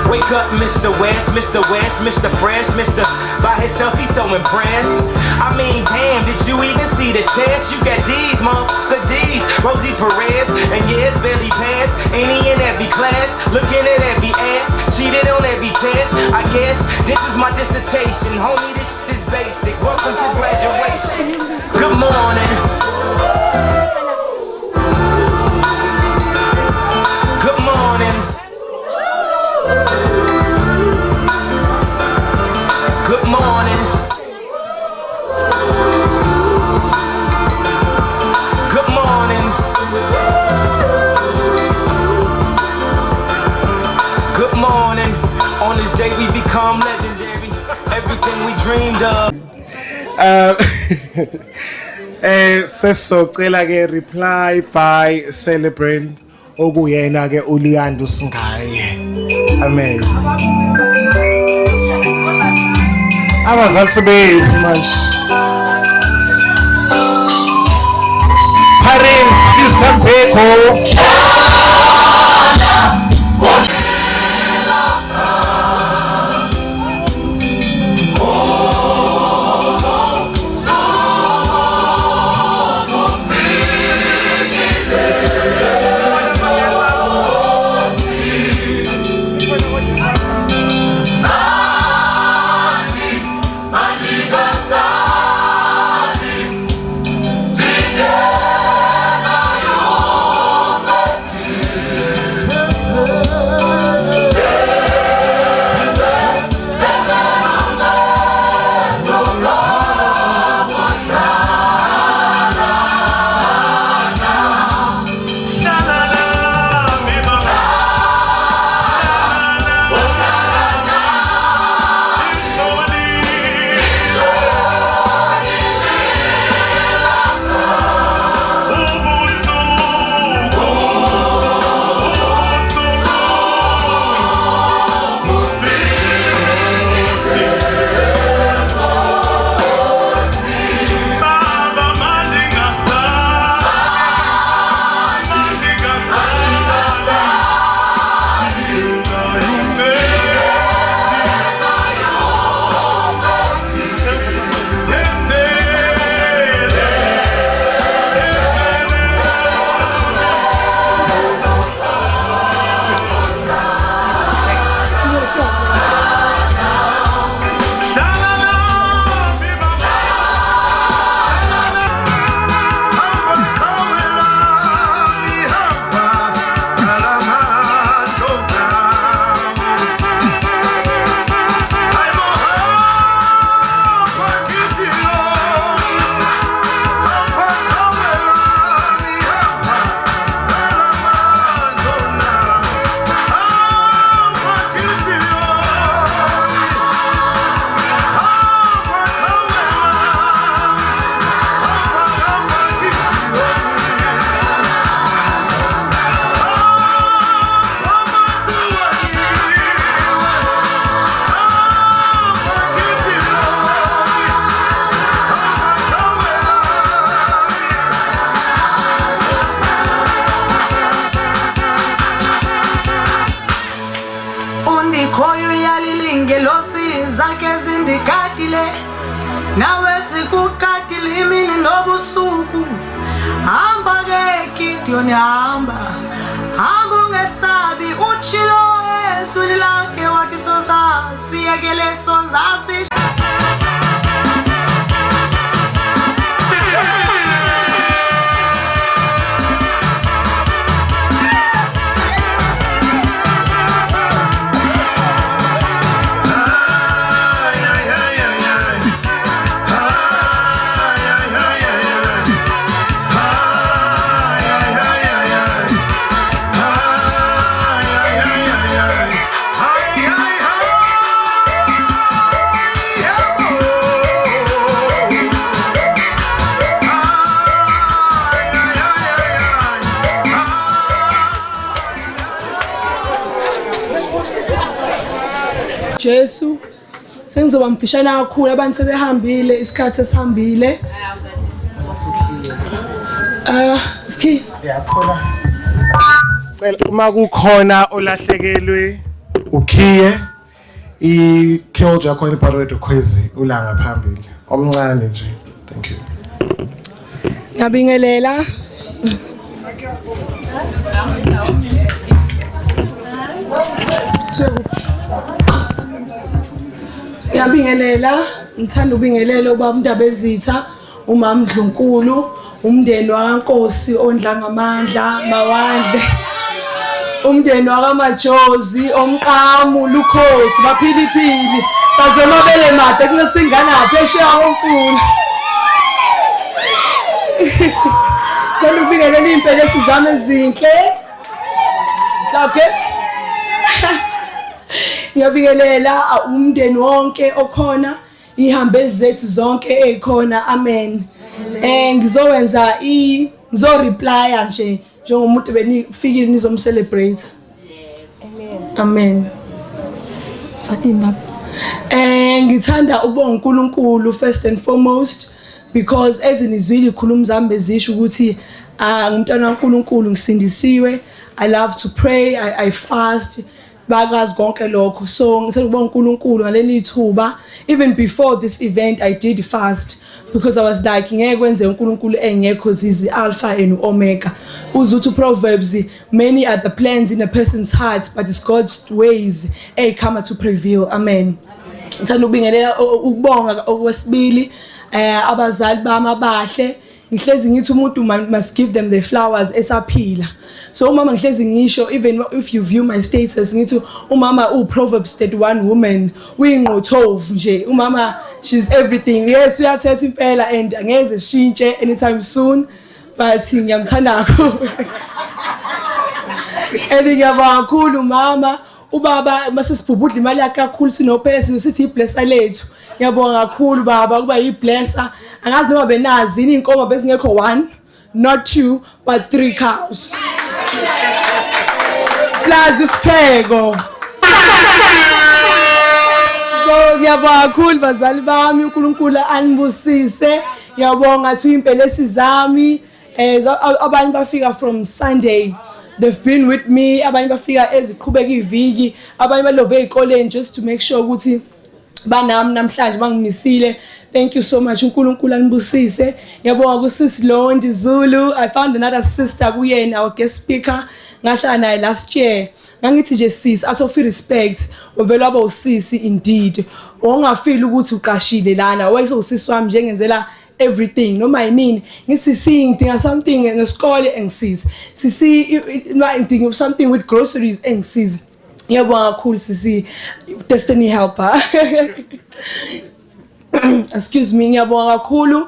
Wake up, Mr. West, Mr. West, Mr. Fresh, Mr. By himself, he's so impressed. I mean, damn, did you even see the test? You got D's, motherfucker D's. Rosie Perez, and yeah, it's barely passed. Ain't he in every class? Looking at every ad, cheated on every test. I guess this is my dissertation. Homie, this shit is basic. Welcome to graduation. Good morning. Good morning. Good morning. Good morning. Good morning. On this day we become dub. Sesocela ke reply by Celebrant okuyena ke uLuyanda Singaye. Amen. Abazali sebezi manje. Parents, Mr. Beko. nawe sikukatile imini nobusuku hamba ke Gideon hamba ungesabi uchilo ezwi lakhe wathi soza siyekele soza Jesu sengizoba mfishana kakhulu abantu sebehambile isikhathi esihambile ski yakhona cela uma kukhona olahlekelwe ukhiye i-kill yakho inibhalwe Khwezi ulanga phambili omncane nje. Thank you. Ngiyabingelela Ngiyabingelela ngithanda ubingelelo baba Ndabezitha umama Dlunkulu umndeni waNkosi ondla ngamandla Mawandle umndeni wakamajozi omqamu Lukhosi baphiliphili bazemabele made kunesingana phesheya komfula Ngicela ubingelela impela esizame ezinhle Socket Ngiyabingelela umndeni wonke okhona ihambe zethu zonke ezikhona amen ngizowenza ngizoreplya nje njengomuntu benifikile nizomcelebrate amen sakina ngithanda ukubonga uNkulunkulu first and foremost because ezinizwile ikhuluma zami bezisho ukuthi ngumntwana kaNkulunkulu ngisindisiwe. I love to pray, I fast bakazi konke lokho. So ngithanda ukubonga uNkulunkulu ngaleli ithuba. Even before this event I did fast because I was like ngeke kwenze uNkulunkulu engekho zizi alpha and omega. Uzuthi Proverbs, many are the plans in a person's heart but it's God's ways come to prevail. Amen. Ngithanda ukubingelela ukubonga okwesibili abazali bami abahle. Ngihlezi ngithi umuntu must give them the flowers esaphila. So umama ngihlezi ngisho even if you view my status ngithi umama Proverbs 31 woman uyingqothovu nje. Umama she's everything. Yes uyathetha impela and angeze shintshe anytime soon but ngiyamthanda kakhulu. Ngiyabonga kakhulu mama. Ubaba masesibhubudla imali yakhe kakhulu sinophela sithi iblessa lethu. Ngiyabonga kakhulu baba kuba iblessa. Angazi noma benazi inkomo bezingekho 1 not 2 but 3 cows. Plus isipheko. So ngiyabonga kakhulu bazali bami uNkulunkulu anibusise. Ngiyabonga ukuthi impelesi zami abanye bafika from Sunday. They've been with me. Abanye bafika eziqhubeka iviki. Abanye balove ezikoleni just to make sure ukuthi banami namhlanje bangimisile. Thank you so much uNkulunkulu anibusise. Ngiyabonga kusisi Londi Zulu. I found another sister kuyena our guest speaker. Ngahlala naye last year. Ngangithi nje sis out of respect ovela aba usisi indeed. Ongafeel ukuthi uqashile lana. Wayese usisi wami njengenzela everything noma yini ngisisi ngidinga something ngesikole engisiza sisi ngidinga something with groceries engisiza. Ngiyabonga kakhulu sisi destiny helper. Excuse me ngiyabonga kakhulu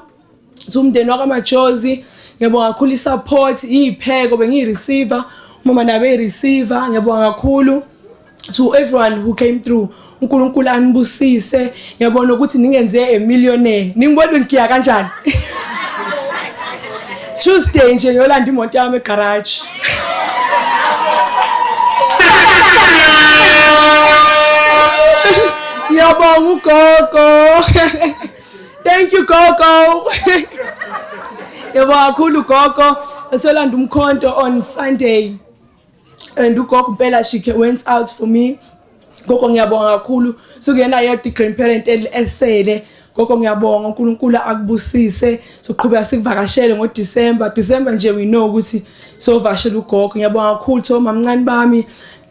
umndeni wakamajozi. Ngiyabonga kakhulu isupport ipheko bengireceiver mama nabe receiver. Ngiyabonga kakhulu to everyone who came through. uNkulunkulu anibusise. Ngiyabona ukuthi ningenze millionaire. Ningibona ngiya kanjani? Tuesday nje ngiyolanda imoto yami egarage. Ngiyabonga ugogo. Thank you gogo. Ngiyabonga kakhulu gogo. Esolanda umkhonto on Sunday. And ugogo phela she went out for me. Gogo ngiyabonga kakhulu so kuyena yedwa grandparent esele. Gogo ngiyabonga uNkulunkulu akubusise soqhubeka sikuvakashele ngoDecember nje we know ukuthi so vashela ugogo. Ngiyabonga kakhulu to mamncane bami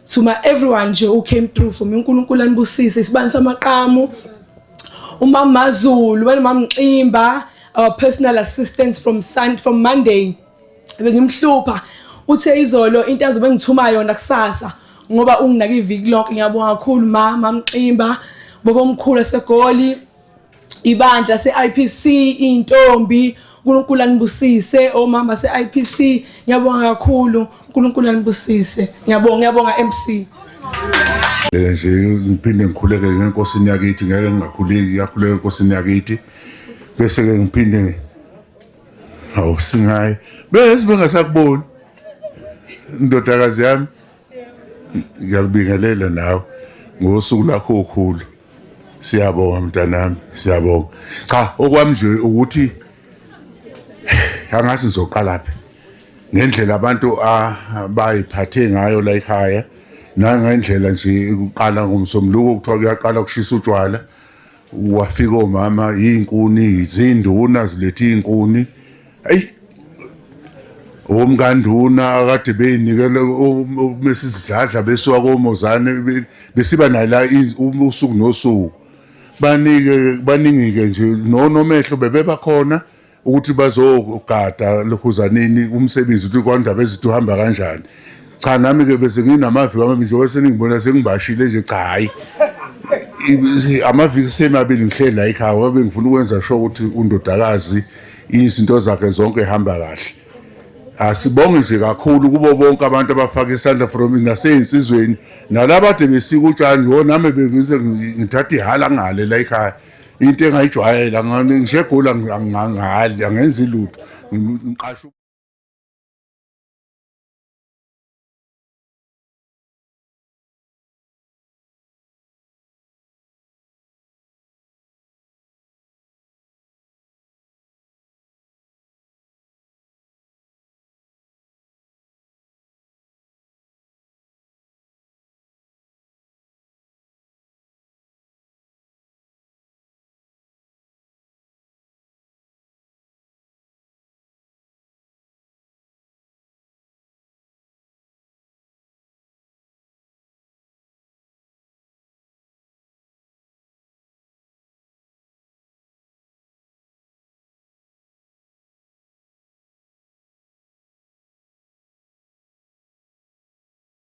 to my everyone nje who came through for me. uNkulunkulu anibusise isibani samaqhamu umama Zulu wena mama Mximba our personal assistants from Monday bengimhlupha uthe izolo into azobe ngithuma yona kusasa ngoba unginaka iviki lonke. Ngiyabonga kakhulu mama Mximba bobo omkhulu eseGoli ibandla seIPC intombi. uNkulunkulu anibusise omama seIPC. Ngiyabonga kakhulu uNkulunkulu anibusise. Ngiyabonga MC. Nje ngiphinde ngikhuleke ngenkosini yakithi ngeke ngingakhuleki yakhuleka enkosini yakithi bese ke ngiphinde awusingayi bese bengasakuboni ndodakazi yami. Ngiyakubingelela nawe ngosuku lakho okhulu. Siyabonga mntanami siyabonga. Cha okwami nje ukuthi angazi ngizoqala phi ngendlela abantu abayiphathe ngayo la ekhaya nangendlela nje ukuqala ngomsombuluko kuthiwa kuyaqala kushisa utshwala wafika omama izinkuni izinduna zilethe izinkuni. Ayi omkanduna akade beyinikela umesisidladla besuka koMozane besiba nala usuku nosuku baningi nje nomehlo bebeba khona ukuthi bazogada lokhuzaneni umsebenzi ukuthi kwandaba ezithi uhamba kanjani. Cha nami ke bese nginamaviki amabili njengoba seningibona sengibashile nje cha hayi amaviki semabili ngihleli la ekhaya ngoba ngifuna ukwenza sure ukuthi undodakazi izinto zakhe zonke ehamba kahle. Asibonge nje kakhulu kubo bonke abantu abafaka isandla from nasey'nsizweni nalaba ade besika utshani nami bengize ngithatha ihala ngale la ekhaya into engayijwayela ngishegula angenzi lutho ngiqasha